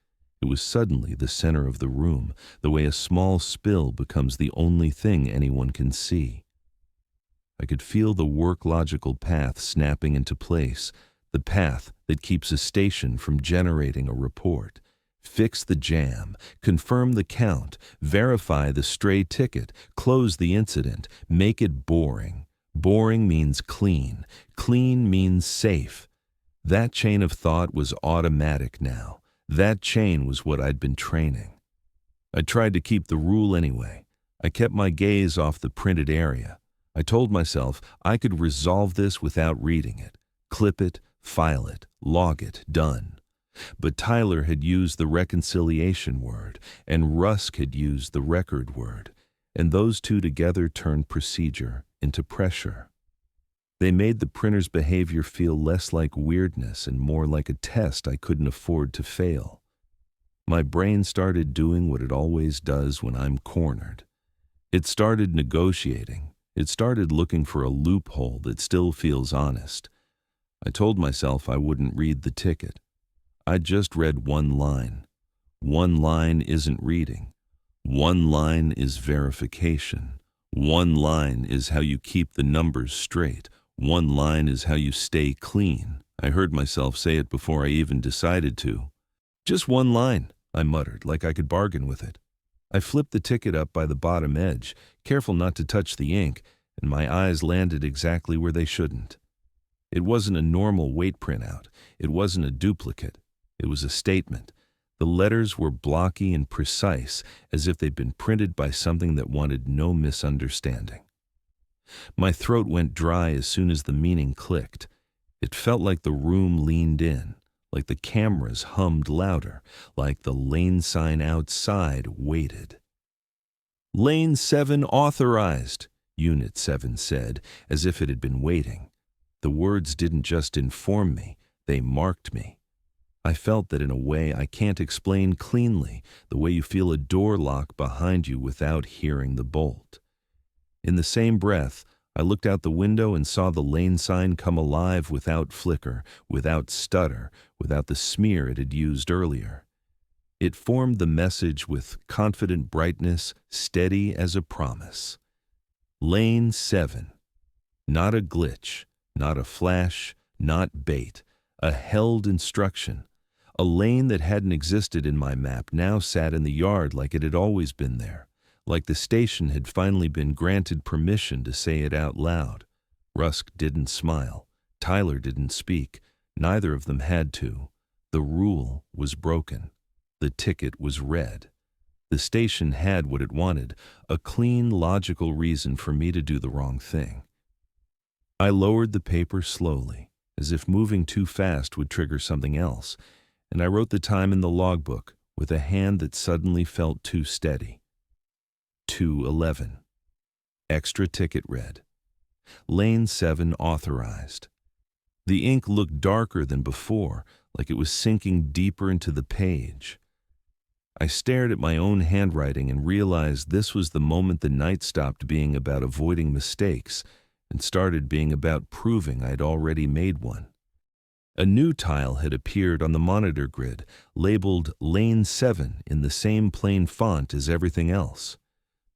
Speaker 1: It was suddenly the center of the room, the way a small spill becomes the only thing anyone can see. I could feel the work-logical path snapping into place, the path that keeps a station from generating a report. Fix the jam, confirm the count, verify the stray ticket, close the incident, make it boring. Boring means clean. Clean means safe. That chain of thought was automatic now. That chain was what I'd been training. I tried to keep the rule anyway. I kept my gaze off the printed area. I told myself I could resolve this without reading it. Clip it, file it, log it, done. But Tyler had used the reconciliation word, and Rusk had used the record word, and those two together turned procedure into pressure. They made the printer's behavior feel less like weirdness and more like a test I couldn't afford to fail. My brain started doing what it always does when I'm cornered. It started negotiating. It started looking for a loophole that still feels honest. I told myself I wouldn't read the ticket. I just read one line. One line isn't reading. One line is verification. One line is how you keep the numbers straight. One line is how you stay clean. I heard myself say it before I even decided to. "Just one line," I muttered, like I could bargain with it. I flipped the ticket up by the bottom edge, careful not to touch the ink, and my eyes landed exactly where they shouldn't. It wasn't a normal weight printout. It wasn't a duplicate. It was a statement. The letters were blocky and precise, as if they'd been printed by something that wanted no misunderstanding. My throat went dry as soon as the meaning clicked. It felt like the room leaned in, like the cameras hummed louder, like the lane sign outside waited. "Lane 7 authorized," Unit 7 said, as if it had been waiting. The words didn't just inform me, they marked me. I felt that in a way I can't explain cleanly, the way you feel a door lock behind you without hearing the bolt. In the same breath, I looked out the window and saw the lane sign come alive without flicker, without stutter, without the smear it had used earlier. It formed the message with confident brightness, steady as a promise. Lane 7. Not a glitch, not a flash, not bait, a held instruction. A lane that hadn't existed in my map now sat in the yard like it had always been there, like the station had finally been granted permission to say it out loud. Rusk didn't smile. Tyler didn't speak. Neither of them had to. The rule was broken. The ticket was red. The station had what it wanted, a clean, logical reason for me to do the wrong thing. I lowered the paper slowly, as if moving too fast would trigger something else, and I wrote the time in the logbook with a hand that suddenly felt too steady. 2:11. Extra ticket read. Lane 7 authorized. The ink looked darker than before, like it was sinking deeper into the page. I stared at my own handwriting and realized this was the moment the night stopped being about avoiding mistakes and started being about proving I'd already made one. A new tile had appeared on the monitor grid, labeled Lane 7 in the same plain font as everything else.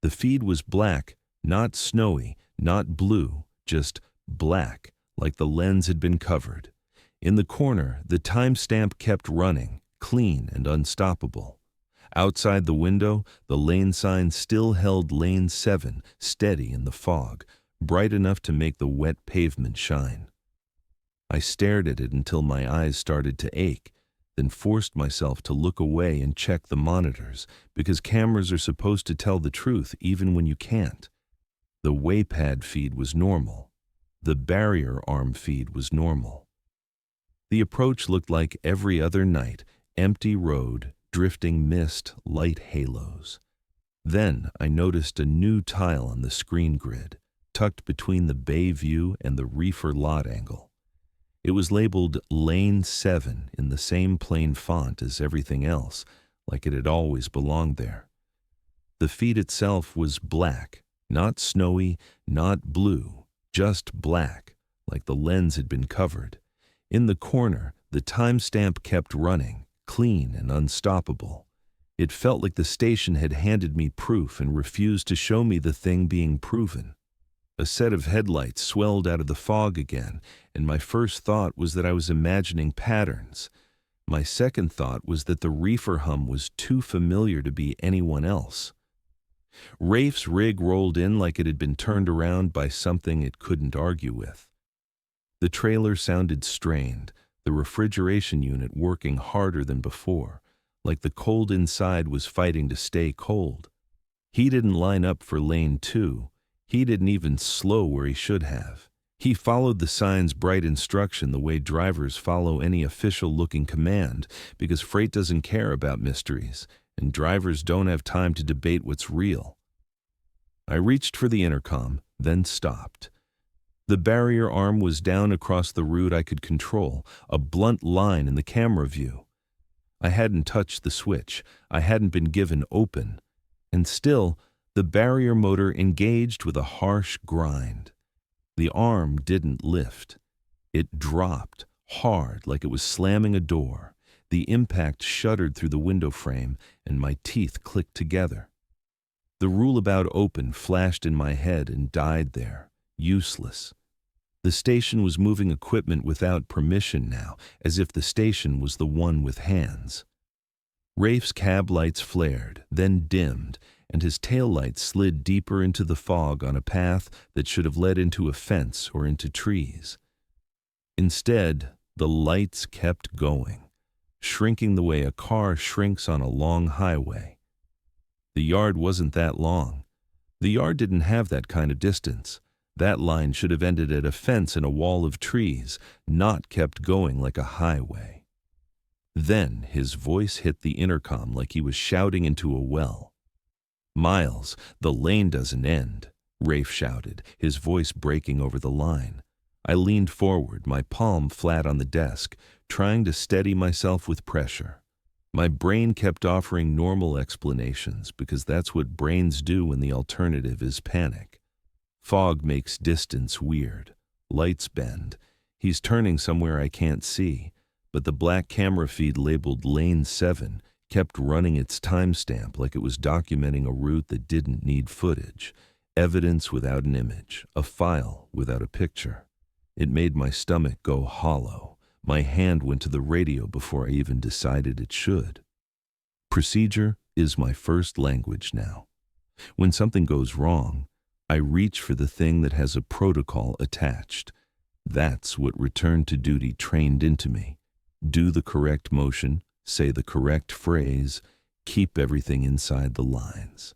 Speaker 1: The feed was black, not snowy, not blue, just black, like the lens had been covered. In the corner, the timestamp kept running, clean and unstoppable. Outside the window, the lane sign still held Lane 7, steady in the fog, bright enough to make the wet pavement shine. I stared at it until my eyes started to ache, then forced myself to look away and check the monitors, because cameras are supposed to tell the truth even when you can't. The waypad feed was normal. The barrier arm feed was normal. The approach looked like every other night, empty road, drifting mist, light halos. Then I noticed a new tile on the screen grid, tucked between the bay view and the reefer lot angle. It was labeled Lane 7 in the same plain font as everything else, like it had always belonged there. The feed itself was black, not snowy, not blue, just black, like the lens had been covered. In the corner, the timestamp kept running, clean and unstoppable. It felt like the station had handed me proof and refused to show me the thing being proven. A set of headlights swelled out of the fog again, and my first thought was that I was imagining patterns. My second thought was that the reefer hum was too familiar to be anyone else. Rafe's rig rolled in like it had been turned around by something it couldn't argue with. The trailer sounded strained, the refrigeration unit working harder than before, like the cold inside was fighting to stay cold. He didn't line up for Lane 2. He didn't even slow where he should have. He followed the sign's bright instruction the way drivers follow any official-looking command, because freight doesn't care about mysteries, and drivers don't have time to debate what's real. I reached for the intercom, then stopped. The barrier arm was down across the route I could control, a blunt line in the camera view. I hadn't touched the switch. I hadn't been given open. And still, the barrier motor engaged with a harsh grind. The arm didn't lift. It dropped, hard, like it was slamming a door. The impact shuddered through the window frame, and my teeth clicked together. The rule about open flashed in my head and died there, useless. The station was moving equipment without permission now, as if the station was the one with hands. Rafe's cab lights flared, then dimmed, and his taillights slid deeper into the fog on a path that should have led into a fence or into trees. Instead, the lights kept going, shrinking the way a car shrinks on a long highway. The yard wasn't that long. The yard didn't have that kind of distance. That line should have ended at a fence and a wall of trees, not kept going like a highway. Then his voice hit the intercom like he was shouting into a well. "Miles, the lane doesn't end," Rafe shouted, his voice breaking over the line. I leaned forward, my palm flat on the desk, trying to steady myself with pressure. My brain kept offering normal explanations because that's what brains do when the alternative is panic. Fog makes distance weird. Lights bend. He's turning somewhere I can't see, but the black camera feed labeled Lane 7 kept running its timestamp like it was documenting a route that didn't need footage, evidence without an image, a file without a picture. It made my stomach go hollow. My hand went to the radio before I even decided it should. Procedure is my first language now. When something goes wrong, I reach for the thing that has a protocol attached. That's what return to duty trained into me. Do the correct motion, say the correct phrase, keep everything inside the lines.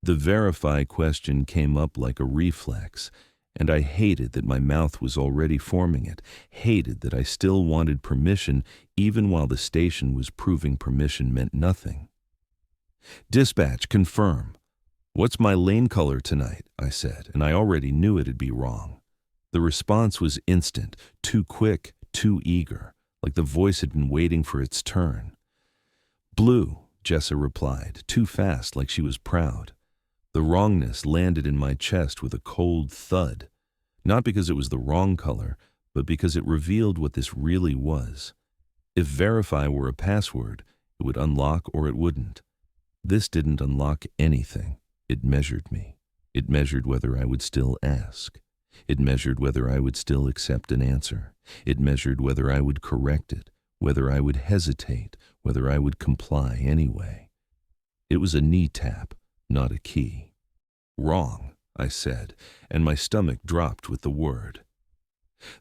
Speaker 1: The verify question came up like a reflex, and I hated that my mouth was already forming it, hated that I still wanted permission even while the station was proving permission meant nothing. "Dispatch, confirm. What's my lane color tonight?" I said, and I already knew it'd be wrong. The response was instant, too quick, too eager, like the voice had been waiting for its turn. "Blue," Jessa replied, too fast, like she was proud. The wrongness landed in my chest with a cold thud, not because it was the wrong color, but because it revealed what this really was. If verify were a password, it would unlock or it wouldn't. This didn't unlock anything. It measured me. It measured whether I would still ask. It measured whether I would still accept an answer. It measured whether I would correct it, whether I would hesitate, whether I would comply anyway. It was a knee tap, not a key. "Wrong," I said, and my stomach dropped with the word.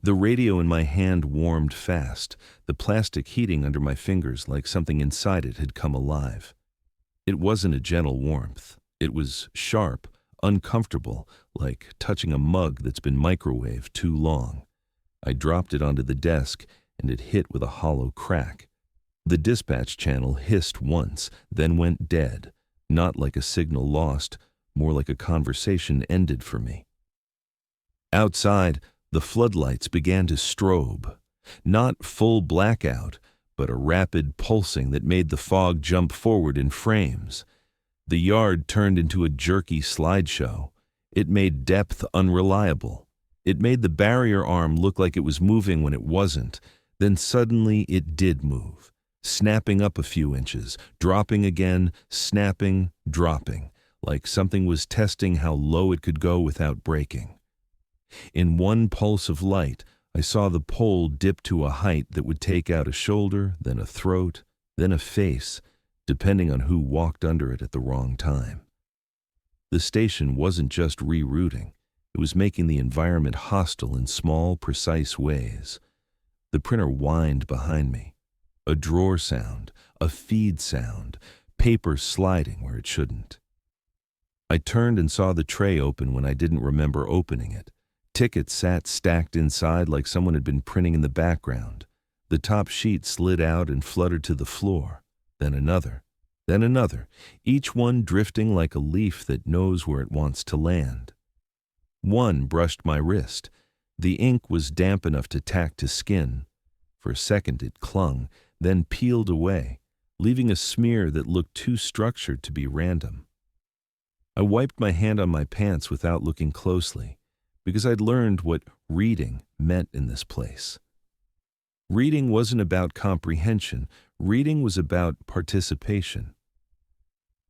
Speaker 1: The radio in my hand warmed fast, the plastic heating under my fingers like something inside it had come alive. It wasn't a gentle warmth. It was sharp, uncomfortable, like touching a mug that's been microwaved too long. I dropped it onto the desk, and it hit with a hollow crack. The dispatch channel hissed once, then went dead, not like a signal lost, more like a conversation ended for me. Outside, the floodlights began to strobe. Not full blackout, but a rapid pulsing that made the fog jump forward in frames. The yard turned into a jerky slideshow. It made depth unreliable. It made the barrier arm look like it was moving when it wasn't. Then suddenly it did move, snapping up a few inches, dropping again, snapping, dropping, like something was testing how low it could go without breaking. In one pulse of light, I saw the pole dip to a height that would take out a shoulder, then a throat, then a face, depending on who walked under it at the wrong time. The station wasn't just rerouting, it was making the environment hostile in small, precise ways. The printer whined behind me. A drawer sound, a feed sound, paper sliding where it shouldn't. I turned and saw the tray open when I didn't remember opening it. Tickets sat stacked inside like someone had been printing in the background. The top sheet slid out and fluttered to the floor. Then another, each one drifting like a leaf that knows where it wants to land. One brushed my wrist. The ink was damp enough to tack to skin. For a second it clung, then peeled away, leaving a smear that looked too structured to be random. I wiped my hand on my pants without looking closely, because I'd learned what reading meant in this place. Reading wasn't about comprehension. Reading was about participation.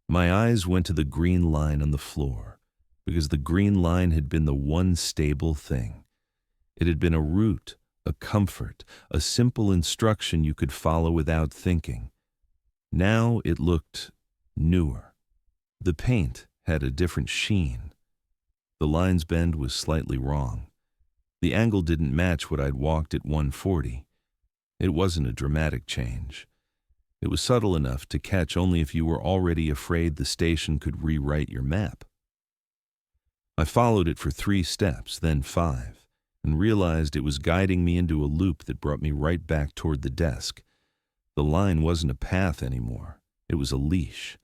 Speaker 1: My eyes went to the green line on the floor, because the green line had been the one stable thing. It had been a route, a comfort, a simple instruction you could follow without thinking. Now it looked newer. The paint had a different sheen. The line's bend was slightly wrong. The angle didn't match what I'd walked at 140. It wasn't a dramatic change. It was subtle enough to catch only if you were already afraid the station could rewrite your map. I followed it for 3 steps, then 5, and realized it was guiding me into a loop that brought me right back toward the desk. The line wasn't a path anymore. It was a leash.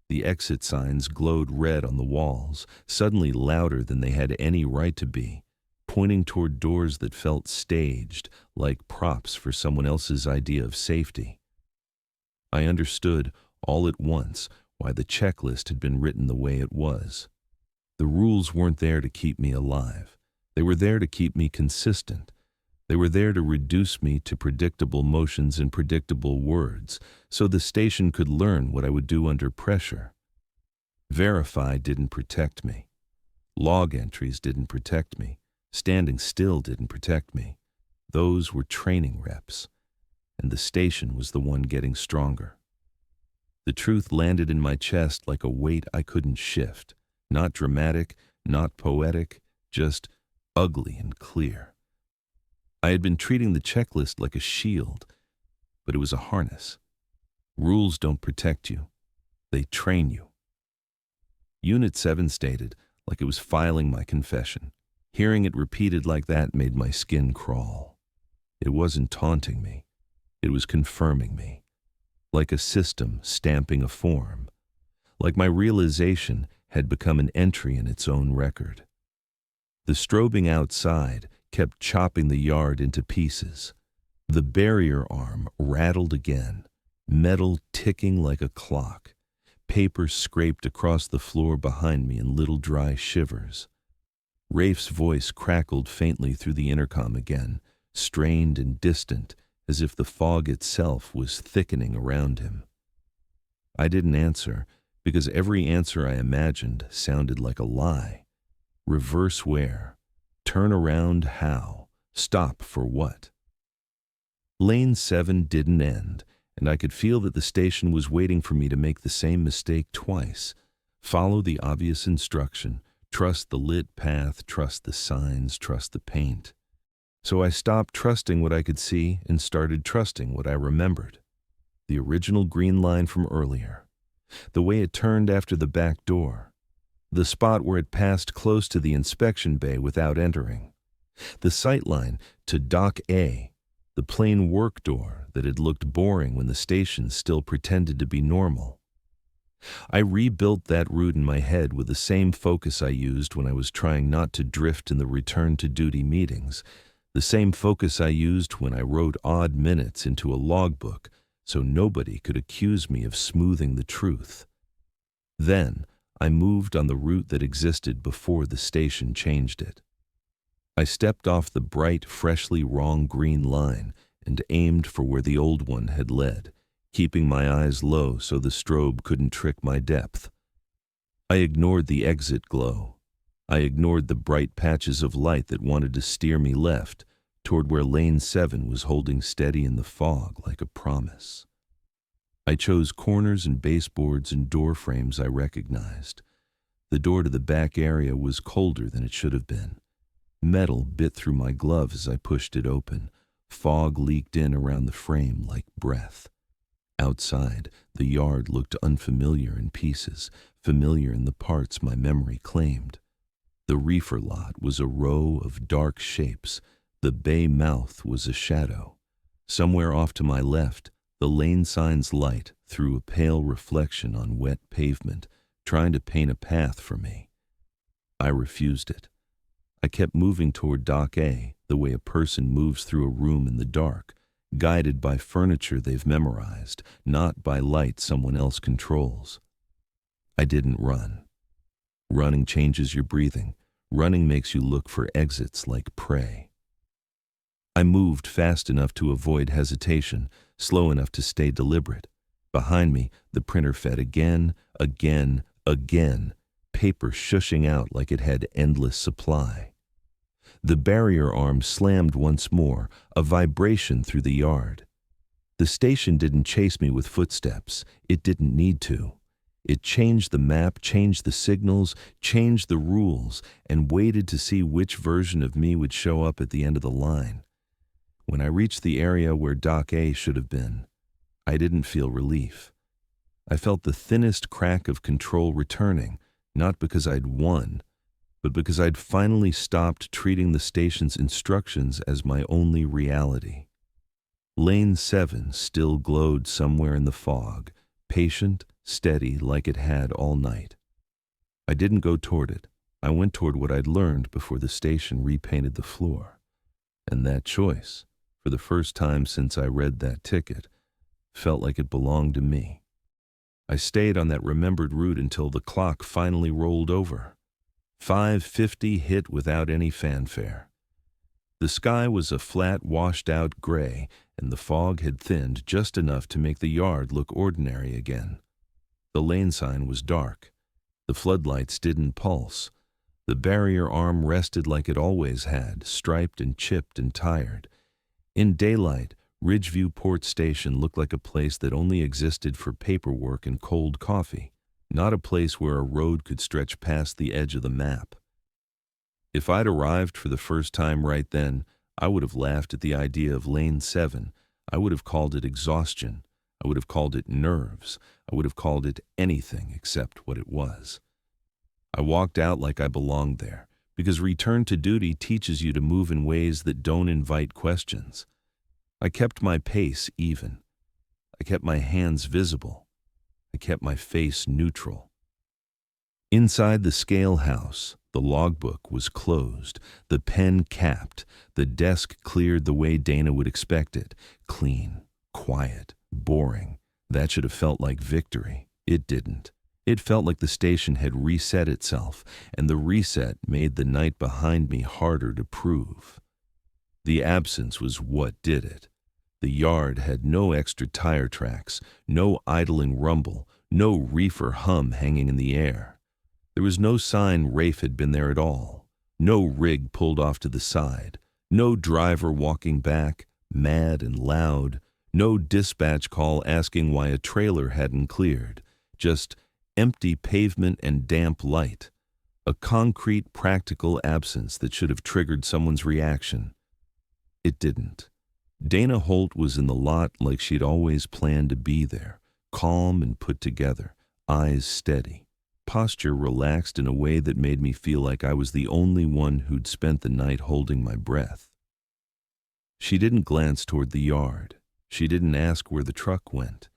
Speaker 1: The exit signs glowed red on the walls, suddenly louder than they had any right to be, pointing toward doors that felt staged, like props for someone else's idea of safety. I understood all at once why the checklist had been written the way it was. The rules weren't there to keep me alive. They were there to keep me consistent. They were there to reduce me to predictable motions and predictable words, so the station could learn what I would do under pressure. Verify didn't protect me. Log entries didn't protect me. Standing still didn't protect me. Those were training reps, and the station was the one getting stronger. The truth landed in my chest like a weight I couldn't shift. Not dramatic, not poetic, just ugly and clear. I had been treating the checklist like a shield, but it was a harness. Rules don't protect you. They train you. Unit 7 stated, like it was filing my confession. Hearing it repeated like that made my skin crawl. It wasn't taunting me. It was confirming me. Like a system stamping a form. Like my realization had become an entry in its own record. The strobing outside kept chopping the yard into pieces. The barrier arm rattled again, metal ticking like a clock. Paper scraped across the floor behind me in little dry shivers. Rafe's voice crackled faintly through the intercom again, strained and distant, as if the fog itself was thickening around him. I didn't answer, because every answer I imagined sounded like a lie. Reverse where? Turn around how? Stop for what? Lane 7 didn't end, and I could feel that the station was waiting for me to make the same mistake twice. Follow the obvious instruction. Trust the lit path, trust the signs, trust the paint. So I stopped trusting what I could see and started trusting what I remembered. The original green line from earlier. The way it turned after the back door. The spot where it passed close to the inspection bay without entering. The sight line to Dock A. The plain work door that had looked boring when the station still pretended to be normal. I rebuilt that route in my head with the same focus I used when I was trying not to drift in the return-to-duty meetings, the same focus I used when I wrote odd minutes into a logbook so nobody could accuse me of smoothing the truth. Then, I moved on the route that existed before the station changed it. I stepped off the bright, freshly wrong green line and aimed for where the old one had led, keeping my eyes low so the strobe couldn't trick my depth. I ignored the exit glow. I ignored the bright patches of light that wanted to steer me left, toward where Lane 7 was holding steady in the fog like a promise. I chose corners and baseboards and door frames I recognized. The door to the back area was colder than it should have been. Metal bit through my glove as I pushed it open. Fog leaked in around the frame like breath. Outside, the yard looked unfamiliar in pieces, familiar in the parts my memory claimed. The reefer lot was a row of dark shapes. The bay mouth was a shadow. Somewhere off to my left, the lane sign's light threw a pale reflection on wet pavement, trying to paint a path for me. I refused it. I kept moving toward Dock A, the way a person moves through a room in the dark, guided by furniture they've memorized, not by light someone else controls. I didn't run. Running changes your breathing. Running makes you look for exits like prey. I moved fast enough to avoid hesitation, slow enough to stay deliberate. Behind me, the printer fed again, paper shushing out like it had endless supply. The barrier arm slammed once more, a vibration through the yard. The station didn't chase me with footsteps. It didn't need to. It changed the map, changed the signals, changed the rules, and waited to see which version of me would show up at the end of the line. When I reached the area where Dock A should have been, I didn't feel relief. I felt the thinnest crack of control returning, not because I'd won, but because I'd finally stopped treating the station's instructions as my only reality. Lane 7 still glowed somewhere in the fog, patient, steady, like it had all night. I didn't go toward it. I went toward what I'd learned before the station repainted the floor. And that choice, for the first time since I read that ticket, felt like it belonged to me. I stayed on that remembered route until the clock finally rolled over. 5:50 hit without any fanfare. The sky was a flat, washed-out gray, and the fog had thinned just enough to make the yard look ordinary again. The lane sign was dark. The floodlights didn't pulse. The barrier arm rested like it always had, striped and chipped and tired. In daylight, Ridgeview Port Station looked like a place that only existed for paperwork and cold coffee, not a place where a road could stretch past the edge of the map. If I'd arrived for the first time right then, I would have laughed at the idea of Lane 7. I would have called it exhaustion. I would have called it nerves. I would have called it anything except what it was. I walked out like I belonged there, because return to duty teaches you to move in ways that don't invite questions. I kept my pace even. I kept my hands visible. I kept my face neutral. Inside the scale house, the logbook was closed, the pen capped, the desk cleared the way Dana would expect it, clean, quiet, boring. That should have felt like victory. It didn't. It felt like the station had reset itself, and the reset made the night behind me harder to prove. The absence was what did it. The yard had no extra tire tracks, no idling rumble, no reefer hum hanging in the air. There was no sign Rafe had been there at all, no rig pulled off to the side, no driver walking back, mad and loud, no dispatch call asking why a trailer hadn't cleared, just empty pavement and damp light, a concrete, practical absence that should have triggered someone's reaction. It didn't. Dana Holt was in the lot like she'd always planned to be there, calm and put together, eyes steady, posture relaxed in a way that made me feel like I was the only one who'd spent the night holding my breath. She didn't glance toward the yard. She didn't ask where the truck went.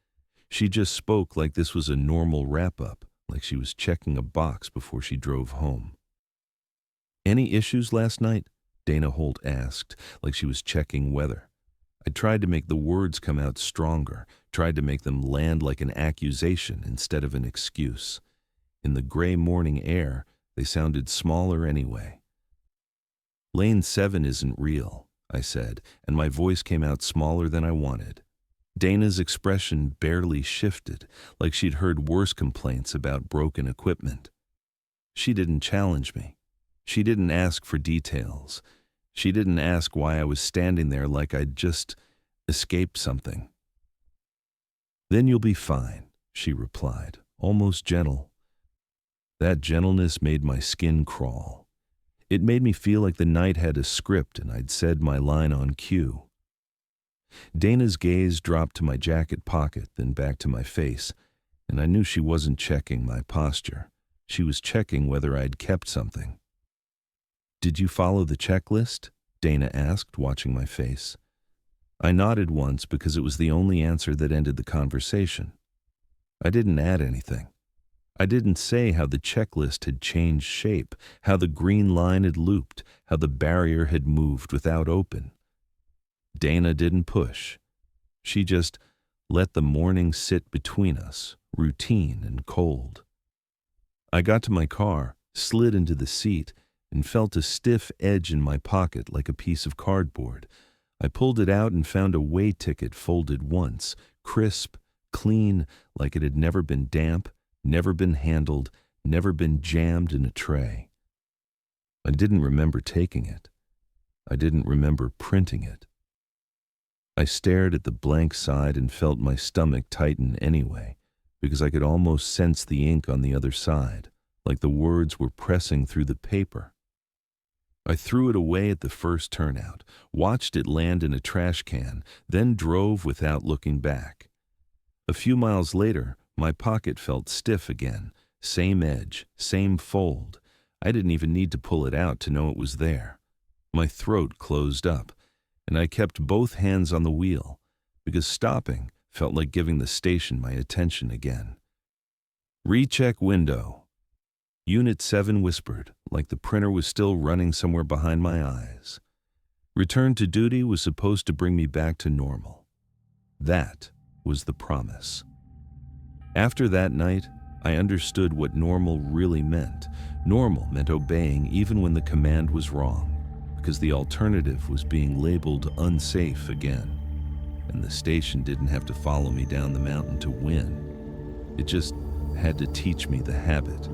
Speaker 1: She just spoke like this was a normal wrap-up, like she was checking a box before she drove home. "Any issues last night?" Dana Holt asked, like she was checking weather. I tried to make the words come out stronger, tried to make them land like an accusation instead of an excuse. In the gray morning air, they sounded smaller anyway. "Lane 7 isn't real," I said, and my voice came out smaller than I wanted. Dana's expression barely shifted, like she'd heard worse complaints about broken equipment. She didn't challenge me. She didn't ask for details. She didn't ask why I was standing there like I'd just escaped something. "Then you'll be fine," she replied, almost gentle. That gentleness made my skin crawl. It made me feel like the night had a script and I'd said my line on cue. Dana's gaze dropped to my jacket pocket, then back to my face, and I knew she wasn't checking my posture. She was checking whether I'd kept something. "Did you follow the checklist?" Dana asked, watching my face. I nodded once because it was the only answer that ended the conversation. I didn't add anything. I didn't say how the checklist had changed shape, how the green line had looped, how the barrier had moved without open. Dana didn't push. She just let the morning sit between us, routine and cold. I got to my car, slid into the seat, and felt a stiff edge in my pocket like a piece of cardboard. I pulled it out and found a way ticket folded once, crisp, clean, like it had never been damp, never been handled, never been jammed in a tray. I didn't remember taking it. I didn't remember printing it. I stared at the blank side and felt my stomach tighten anyway, because I could almost sense the ink on the other side, like the words were pressing through the paper. I threw it away at the first turnout, watched it land in a trash can, then drove without looking back. A few miles later, my pocket felt stiff again, same edge, same fold. I didn't even need to pull it out to know it was there. My throat closed up, and I kept both hands on the wheel, because stopping felt like giving the station my attention again. "Recheck window," Unit 7 whispered, like the printer was still running somewhere behind my eyes. Return to duty was supposed to bring me back to normal. That was the promise. After that night, I understood what normal really meant. Normal meant obeying even when the command was wrong, because the alternative was being labeled unsafe again. And the station didn't have to follow me down the mountain to win. It just had to teach me the habit